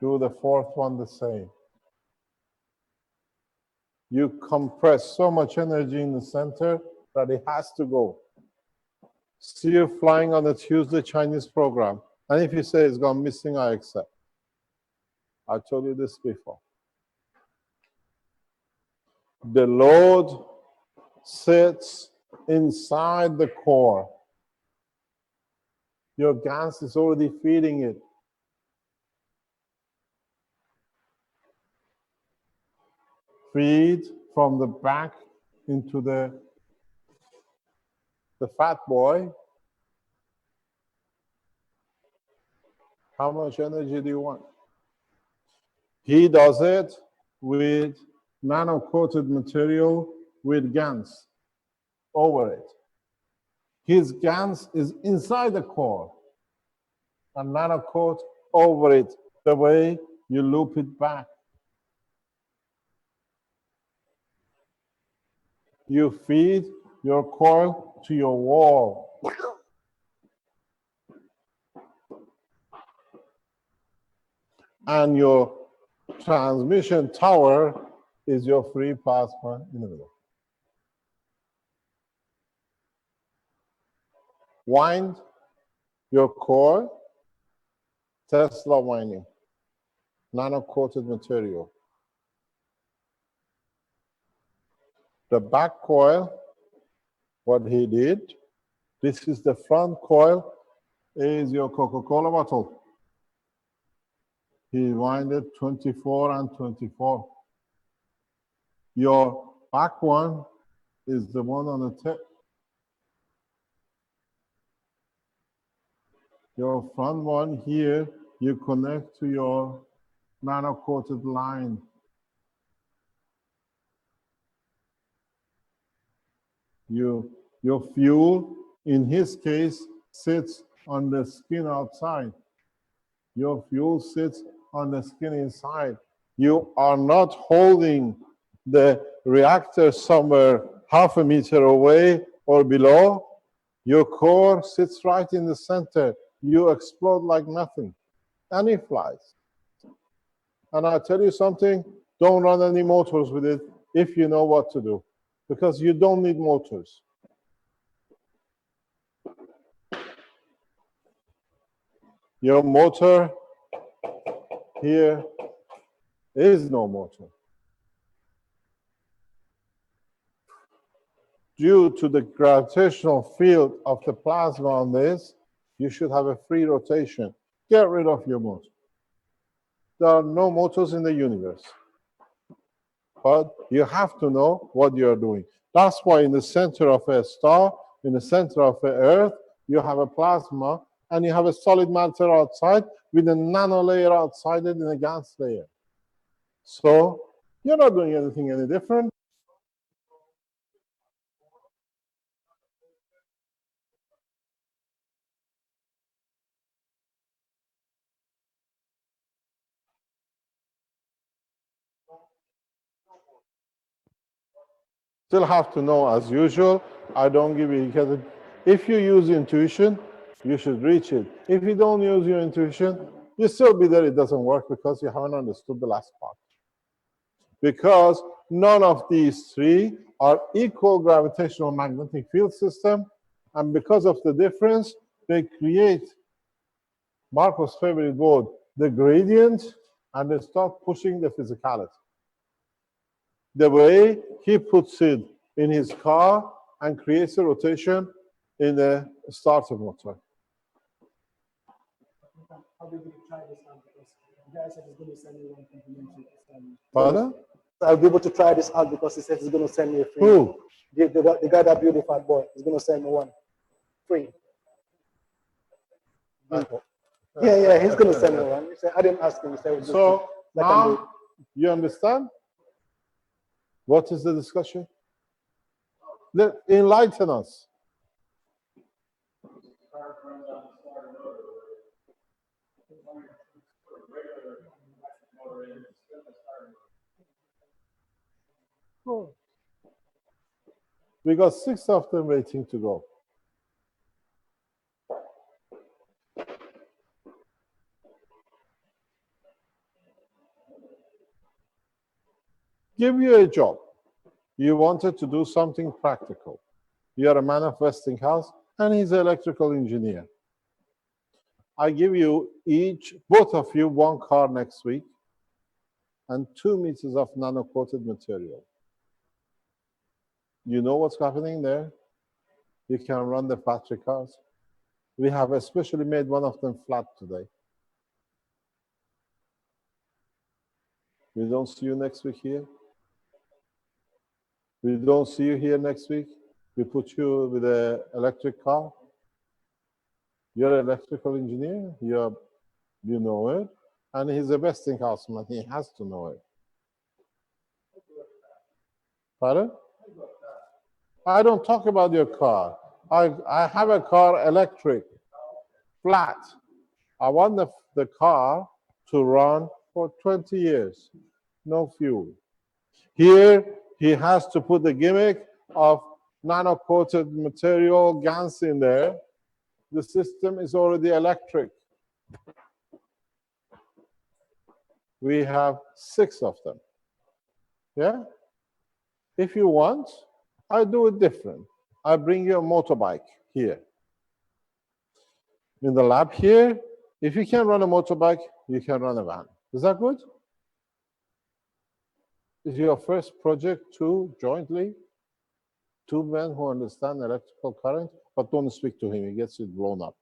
do the 4th one the same. You compress so much energy in the center that it has to go. See you flying on the Tuesday Chinese program. And if you say it's gone missing, I accept. I told you this before. The load sits inside the core. Your gas is already feeding it. Feed from the back into the fat boy. How much energy do you want? He does it with nano-coated material with GaNs over it. His GaNs is inside the core and nano-coat over it the way you loop it back. You feed your coil to your wall. And your transmission tower is your free plasma in the middle. Wind your core, Tesla winding, nano-coated material. The back coil, what he did, this is the front coil, is your Coca-Cola bottle. He winded 24 and 24. Your back one is the one on the tip. Your front one here, you connect to your nano-coated line. Your fuel, in his case, sits on the skin outside. Your fuel sits on the skin inside. You are not holding the reactor somewhere half a meter away or below. Your core sits right in the center. You explode like nothing, and it flies. And I'll tell you something, don't run any motors with it if you know what to do, because you don't need motors. Your motor here is no motor. Due to the gravitational field of the plasma on this, you should have a free rotation. Get rid of your motor. There are no motors in the universe. But you have to know what you're doing. That's why in the center of a star, in the center of the Earth, you have a plasma and you have a solid matter outside with a nano layer outside it in a gas layer. So you're not doing anything any different. Still have to know as usual. I don't give you, because if you use intuition, you should reach it. If you don't use your intuition, you still be there, it doesn't work because you haven't understood the last part. Because none of these 3 are equal gravitational magnetic field system, and because of the difference, they create Marco's favorite word, the gradient, and they start pushing the physicality. The way he puts it in his car and creates a rotation in the starter motor. be able to try this out because the guy said he's going to send me one complimentary. Pardon? I'll be able to try this out because he said he's going to send me a free. Who? The guy that built the fat boy is going to send me one free. Yeah, he's going to send me one. He said, I didn't ask him. He said, so now you understand? What is the discussion? Enlighten us. We got 6 of them waiting to go. Give you a job. You wanted to do something practical. You are a man of Westinghouse, and he's an electrical engineer. I give you each, both of you, 1 car next week and 2 meters of nano-coated material. You know what's happening there? You can run the factory cars. We have especially made one of them flat today. We don't see you next week here. We don't see you here next week. We put you with an electric car. You're an electrical engineer. You know it. And he's a Westinghouse man. He has to know it. Pardon? I don't talk about your car. I have a car electric, flat. I want the car to run for 20 years, no fuel. Here, he has to put the gimmick of nano-coated material GaNs in there. The system is already electric. We have 6 of them. Yeah? If you want, I do it different. I bring you a motorbike here. In the lab here, if you can run a motorbike, you can run a van. Is that good? Is your first project jointly? 2 men who understand electrical current, but don't speak to him, he gets it blown up.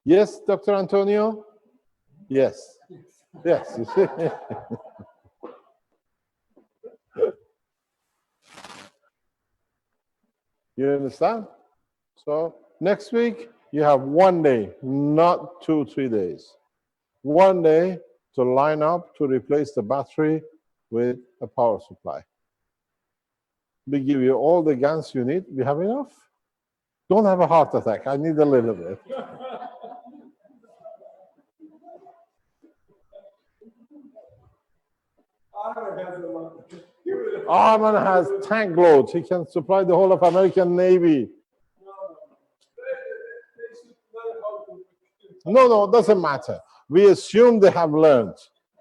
Yes, Dr. Antonio? Yes. Yes. You understand? So next week, you have 1 day, not 2, 3 days. 1 day to line up to replace the battery with a power supply. We give you all the GaNs you need. We have enough. Don't have a heart attack. I need a little bit. Arman has tank loads. He can supply the whole of American Navy. No, it doesn't matter. We assume they have learned.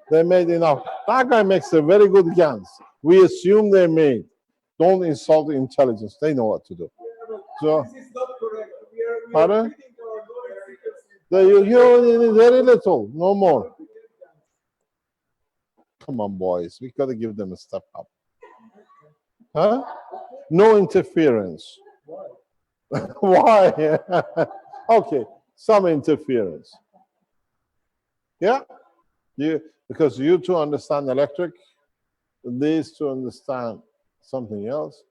They made enough. That guy makes a very good GaNs. We assume they made. Don't insult the intelligence. They know what to do. So, this is not correct. Pardon? You only need very little, no more. Come on, boys. We got to give them a step up. Huh? No interference. Why? Okay, some interference. Yeah? Because you two understand electric, these two understand something else.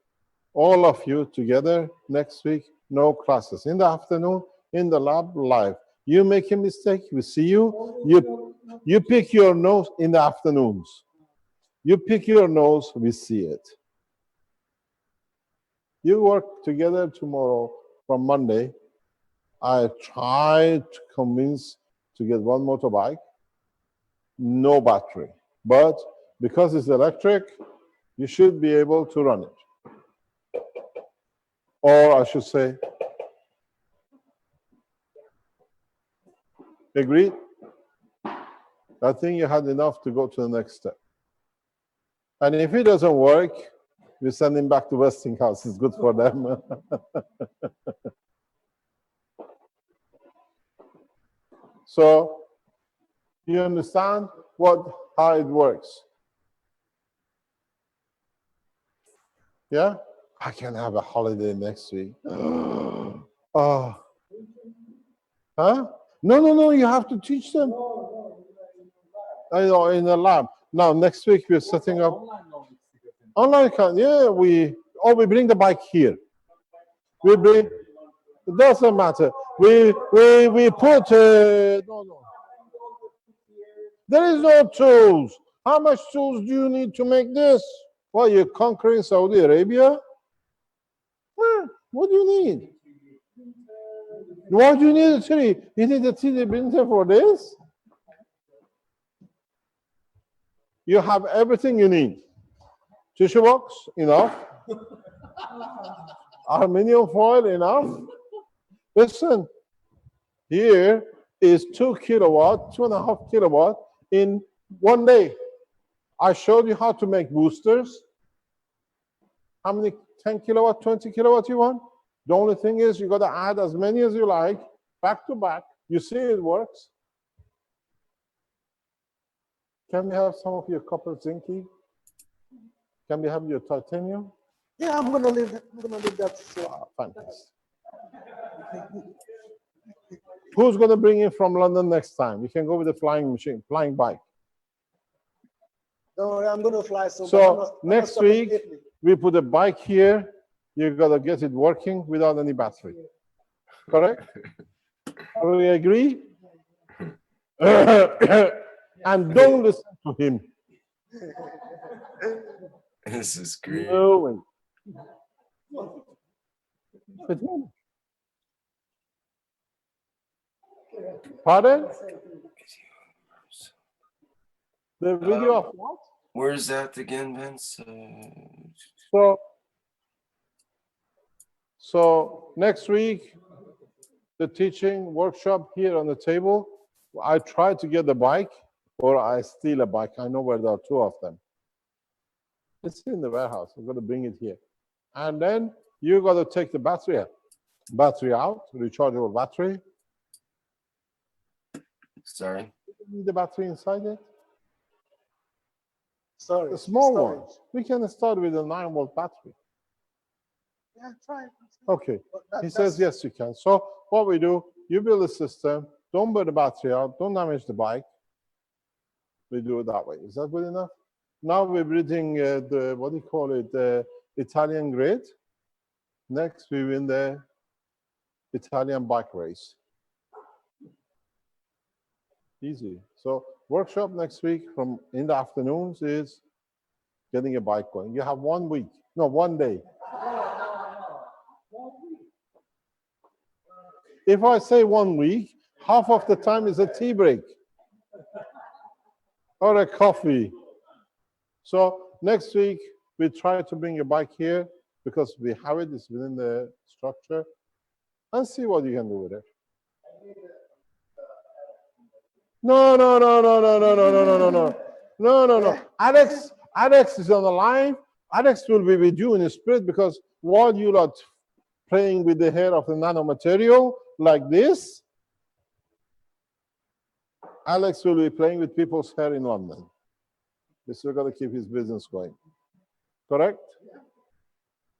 All of you together next week, no classes. In the afternoon, in the lab, live. You make a mistake, we see you. You pick your nose in the afternoons. You pick your nose, we see it. You work together tomorrow from Monday. I tried to convince to get 1 motorbike, no battery. But because it's electric, you should be able to run it. Or I should say, agreed? I think you had enough to go to the next step. And if it doesn't work, we send him back to Westinghouse. It's good for them. So you understand how it works? Yeah? I can have a holiday next week. Oh, Huh? No, no, no, you have to teach them. I know, in the lab. Now, next week we're setting up. Online can, yeah, we bring the bike here. We bring, it doesn't matter. We put, no. There is no tools. How much tools do you need to make this? Well, you're conquering Saudi Arabia? What do you need? Why do you need a 3D? You need a 3D printer for this? You have everything you need. Tissue box, enough. Aluminium foil, enough. Listen, here is 2 kilowatt, 2.5 kilowatt in 1 day. I showed you how to make boosters. How many 10 kilowatt, 20 kilowatt you want? The only thing is you got to add as many as you like, back to back. You see it works. Can we have some of your copper zincy? Can we have your titanium? Yeah, I'm gonna leave that. Fantastic. Who's going to bring in from London next time? We can go with the flying machine, flying bike. Don't worry, I'm gonna fly. So next week we put a bike here. You gotta get it working without any battery. Correct? Do we agree? And don't listen to him. This is great. No way. Pardon? The video of what? Where's that again, Vince? So next week, the teaching workshop here on the table. I try to get the bike, or I steal a bike. I know where there are 2 of them. It's in the warehouse. I'm going to bring it here. And then you got to take the battery out, rechargeable battery. Sorry. You need the battery inside it? Sorry. The small one. We can start with a 9-volt battery. Yeah, try it. Okay. He says, yes, you can. So what we do, you build a system, don't burn the battery out, don't damage the bike. We do it that way. Is that good enough? Now we're building the, what do you call it, the Italian grid. Next, we win the Italian bike race. Easy. So workshop next week from in the afternoons is getting a bike going. You have 1 week, no, 1 day. If I say 1 week, half of the time is a tea break or a coffee. So next week, we try to bring a bike here because we have it, it's within the structure, and see what you can do with it. No. Alex is on the line. Alex will be with you in the spirit because while you are playing with the hair of the nanomaterial like this, Alex will be playing with people's hair in London. This is going to keep his business going. Correct?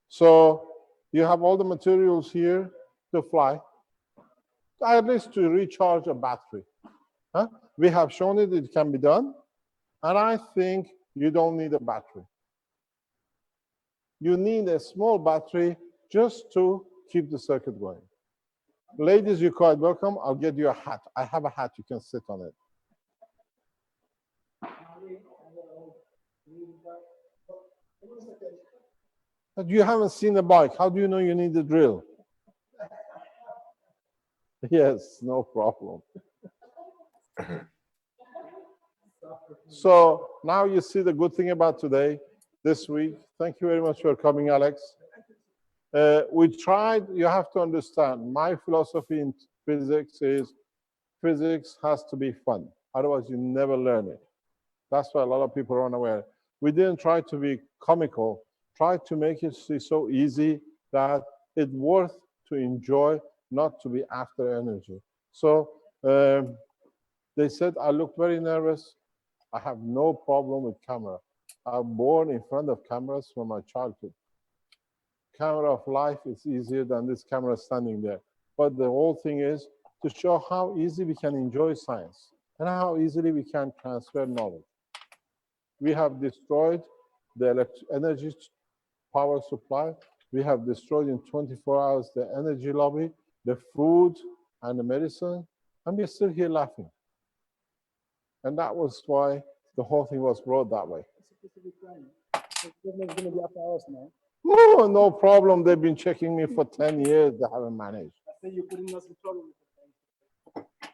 So you have all the materials here to fly, at least to recharge a battery. Huh? We have shown it can be done, and I think you don't need a battery. You need a small battery just to keep the circuit going. Ladies, you're quite welcome. I'll get you a hat. I have a hat. You can sit on it. But you haven't seen the bike. How do you know you need the drill? Yes, no problem. So now you see the good thing about today, this week. Thank you very much for coming, Alex. We tried, you have to understand, my philosophy in physics is physics has to be fun. Otherwise, you never learn it. That's why a lot of people are unaware. We didn't try to be comical, try to make it so easy that it's worth to enjoy, not to be after energy. So they said, I look very nervous. I have no problem with camera. I'm born in front of cameras from my childhood. Camera of life is easier than this camera standing there. But the whole thing is to show how easy we can enjoy science and how easily we can transfer knowledge. We have destroyed the energy power supply. We have destroyed in 24 hours the energy lobby, the food, and the medicine, and we're still here laughing. And that was why the whole thing was brought that way. Oh, no problem. They've been checking me for 10 years. They haven't managed.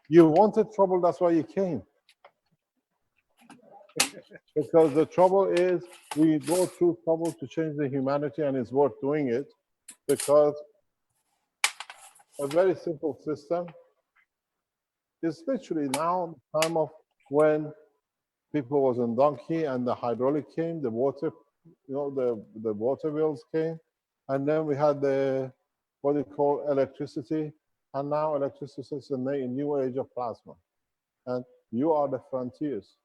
You wanted trouble, that's why you came. Because the trouble is, we go through trouble to change the humanity, and it's worth doing it, because a very simple system is literally now the time of when people was on donkey and the hydraulic came, the water, the water wheels came, and then we had the, what they call electricity, and now electricity is a new age of plasma. And you are the frontiers.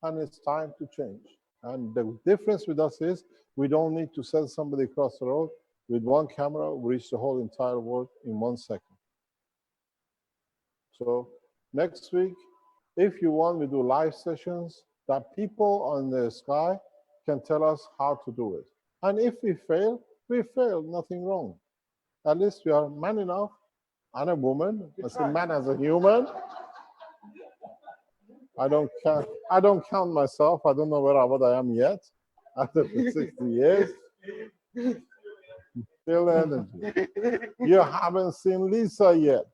And it's time to change. And the difference with us is we don't need to send somebody across the road. With one camera, we reach the whole entire world in 1 second. So next week, if you want, we do live sessions that people on the sky can tell us how to do it. And if we fail, nothing wrong. At least we are man enough and a woman, as a man as a human. I don't count myself. I don't know what I am yet after 60 years. Still energy. You haven't seen Lisa yet.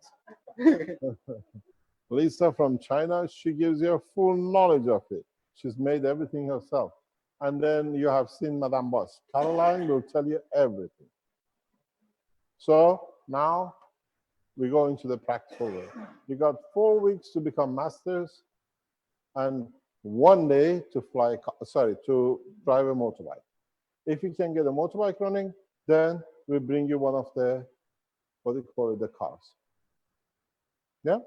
Lisa from China, she gives you a full knowledge of it. She's made everything herself. And then you have seen Madame Boss. Caroline will tell you everything. So now we go into the practical way. You got 4 weeks to become masters and 1 day to to drive a motorbike. If you can get a motorbike running, then we bring you one of the, what do you call it, the cars. Yeah?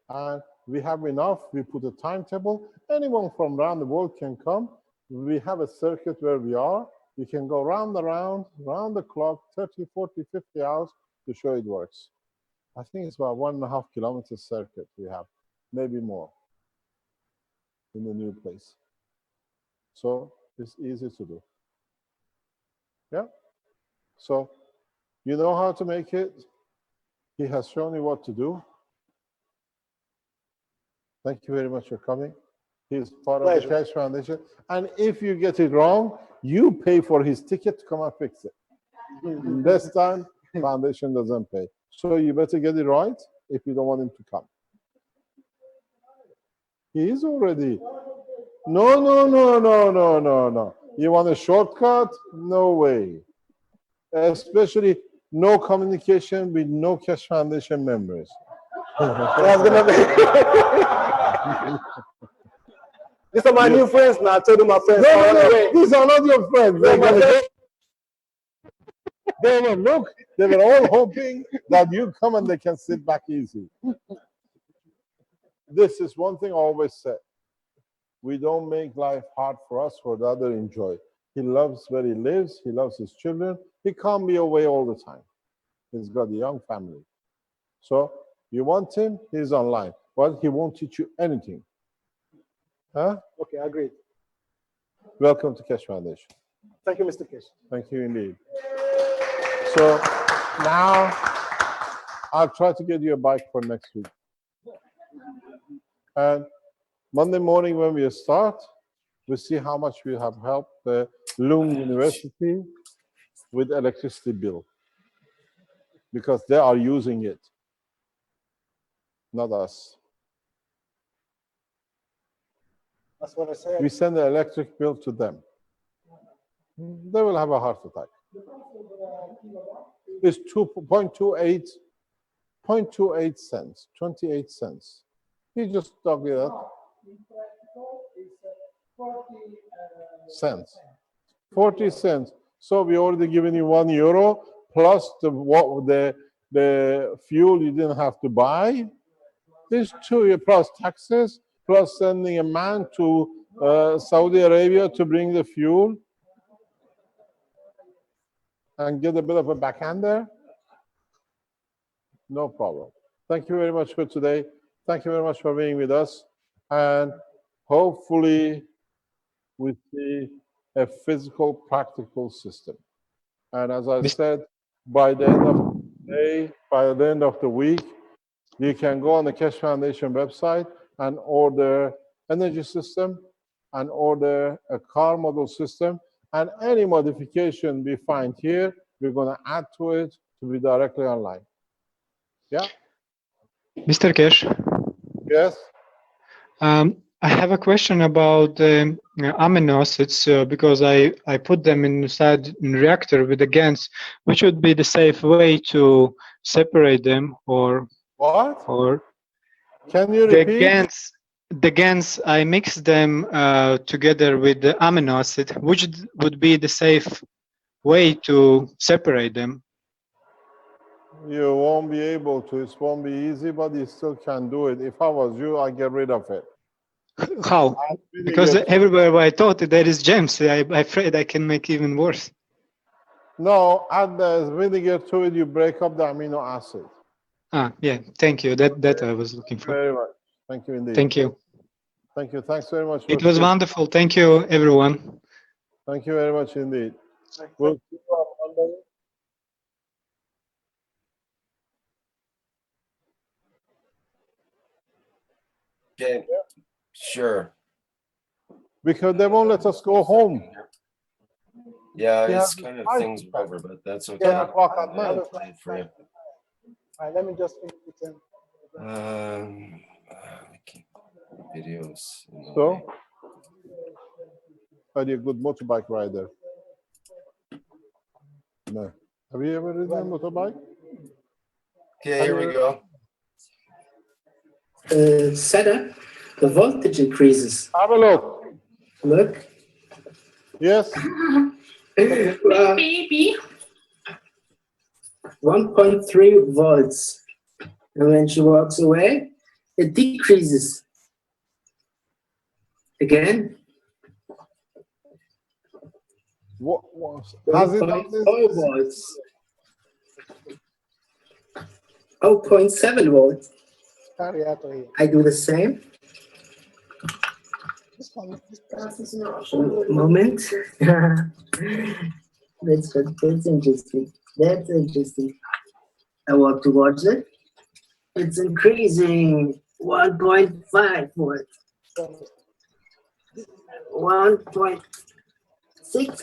And we have enough. We put a timetable. Anyone from around the world can come. We have a circuit where we are. You can go round the clock, 30, 40, 50 hours to show it works. I think it's about 1.5 kilometer circuit we have, maybe more in the new place. So it's easy to do. Yeah? So you know how to make it. He has shown you what to do. Thank you very much for coming. He's part of the Keshe Foundation. And if you get it wrong, you pay for his ticket to come and fix it. This time, Foundation doesn't pay. So you better get it right if you don't want him to come. He is already. No. You want a shortcut? No way. Especially no communication with no Keshe Foundation members. These are my new friends now. I told them my friends. No. These are not your friends. They were all hoping that you come and they can sit back easy. This is one thing I always say. We don't make life hard for us, for the other enjoy. He loves where he lives. He loves his children. He can't be away all the time. He's got a young family. So you want him, he's online. But he won't teach you anything. Huh? Okay, I agree. Welcome to Keshe Foundation. Thank you, Mr. Keshe. Thank you indeed. So now I'll try to get you a bike for next week. And Monday morning when we start, we'll see how much we have helped the Lund University with electricity bill. Because they are using it, not us. That's what I said. We send the electric bill to them. They will have a heart attack. It's 0.28 cents, 28 cents. You just dug it up. Cents. 40 cents. So we already given you €1 plus the fuel you didn't have to buy. There's 2 plus taxes, plus sending a man to Saudi Arabia to bring the fuel and get a bit of a backhander. No problem. Thank you very much for today. Thank you very much for being with us. And hopefully we see a physical, practical system. And as I said, by the end of the day, by the end of the week, you can go on the Keshe Foundation website and order energy system and order a car model system. And any modification we find here, we're going to add to it to be directly online. Yeah? Mr. Keshe, Yes? I have a question about amino acids because I put them inside a reactor with the GANs. Which would be the safe way to separate them, or What? or Can you the repeat? GANs I mix them together with the amino acid. Which would be the safe way to separate them? You won't be able to. It won't be easy, but you still can do it. If I was you, I'd get rid of it. How? Because everywhere I thought there is gems, I'm afraid I can make even worse. No, add the vinegar to it, you break up the amino acid. Ah, yeah, thank you. That I was looking for. Very much. Thank you indeed. Thank you. Thank you. Thanks very much. It was wonderful. Thank you, everyone. Thank you very much indeed. We'll see you on Monday. Okay, sure. Because they won't let us go home. Yeah, Yeah, it's kind of things over, but that's okay. 10 o'clock at I'll night. play it for you. All right, let me just finish it. Videos. So, are you a good motorbike rider? No. Have you ever ridden a motorbike? Okay, here we go. Setup, the voltage increases. Have a look. Look. Yes. 1.3 volts. And when she walks away, it decreases. Again. What has it done this? 0.4 volts. 0.7 volts. I do the same. Moment. That's interesting. That's interesting. I walk towards it. It's increasing 1.5 volts. 1.6,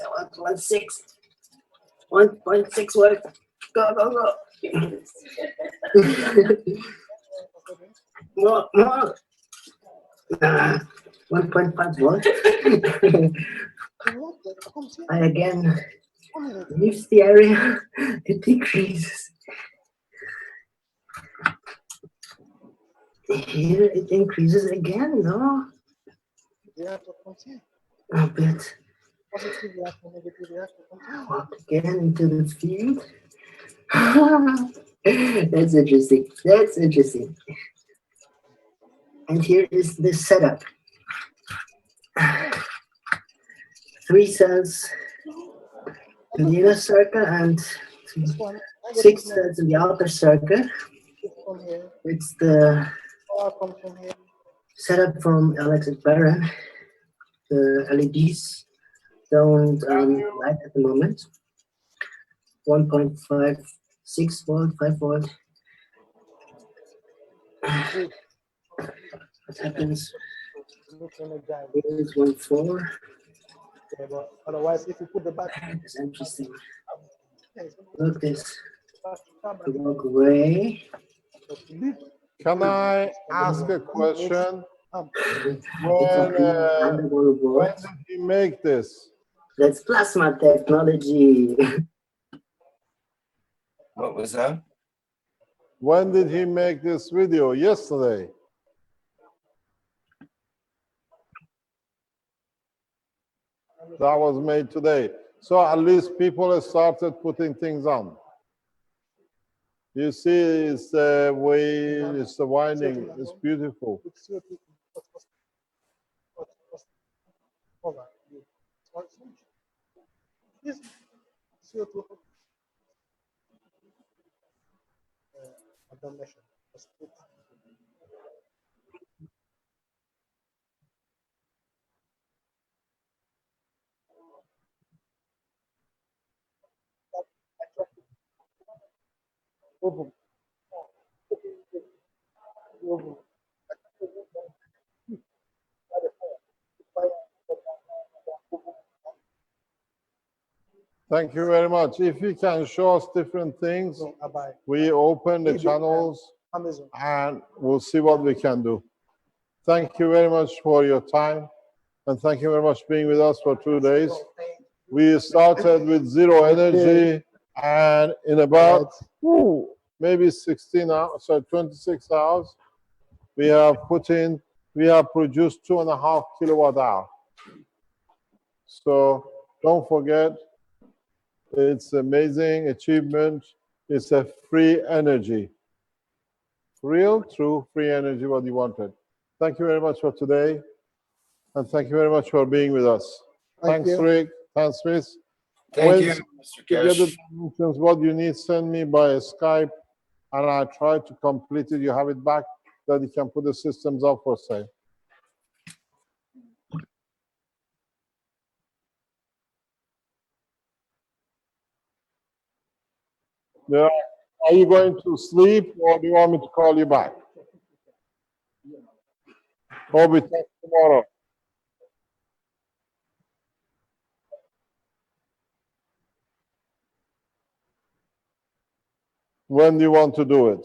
1.6 volts. Go, go, go. More. 1.5 volts. I again leaves the area, it decreases. Here it increases again, no? A bit. Walk again into the field. That's interesting. That's interesting. And here is the setup. 3 cells in the inner circle and 6 cells in the outer circle. It's the setup from Alexis Baron. The LEDs don't light at the moment. 1.56 volt, 5 volt. What happens? Here is 1.4. Otherwise, if you put the battery, It's interesting. Look this. Walk away. Can I ask a question? When When did he make this? That's plasma technology. What was that? When did he make this video? Yesterday. That was made today. So at least people have started putting things on. You see, it's the way, it's the winding, it's beautiful. I've done measure. Thank you very much. If you can show us different things, we open the channels and we'll see what we can do. Thank you very much for your time. And thank you very much for being with us for 2 days. We started with zero energy, and in about maybe 16 hours, so 26 hours, we have produced 2.5 kilowatt hour. So don't forget, it's amazing achievement. It's a free energy. Real, true, free energy, what you wanted. Thank you very much for today. And thank you very much for being with us. Thanks, Rick. Thanks, Smith. Thank you, Mr. You get the Keshe. dimensions, what you need, send me by Skype, and I try to complete it. You have it back, that you can put the systems up for sale. Yeah. Are you going to sleep, or do you want me to call you back? Or we talk tomorrow? When do you want to do it?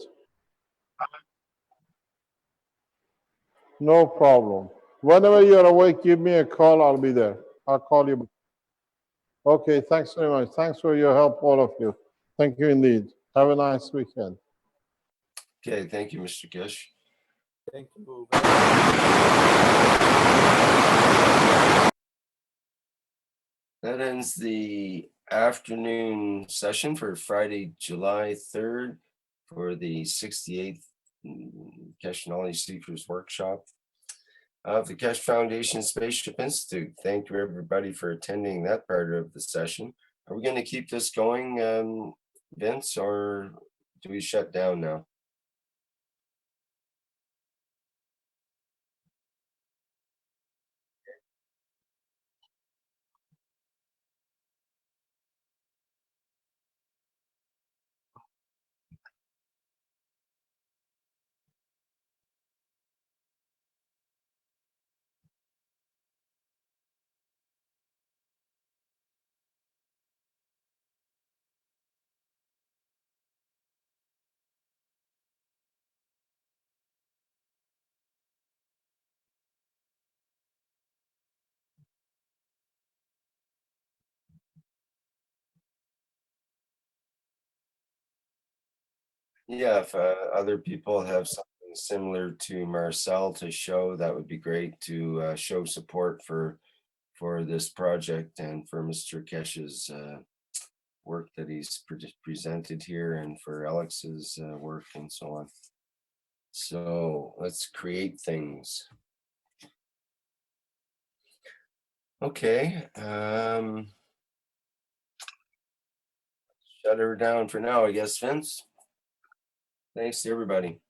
No problem. Whenever you're awake, give me a call. I'll be there. I'll call you. Okay, thanks very much. Thanks for your help, all of you. Thank you indeed. Have a nice weekend. Okay, thank you, Mr. Keshe. Thank you. That ends the afternoon session for Friday, July 3rd for the 68th Keshe Knowledge Seekers Workshop of the Keshe Foundation Spaceship Institute. Thank you, everybody, for attending that part of the session. Are we going to keep this going, Vince, or do we shut down now? Yeah, if other people have something similar to Marcel to show, that would be great to show support for this project and for Mr. Keshe's work that he's presented here, and for Alex's work and so on. So let's create things. Okay. Shut her down for now, I guess, Vince. Thanks to everybody.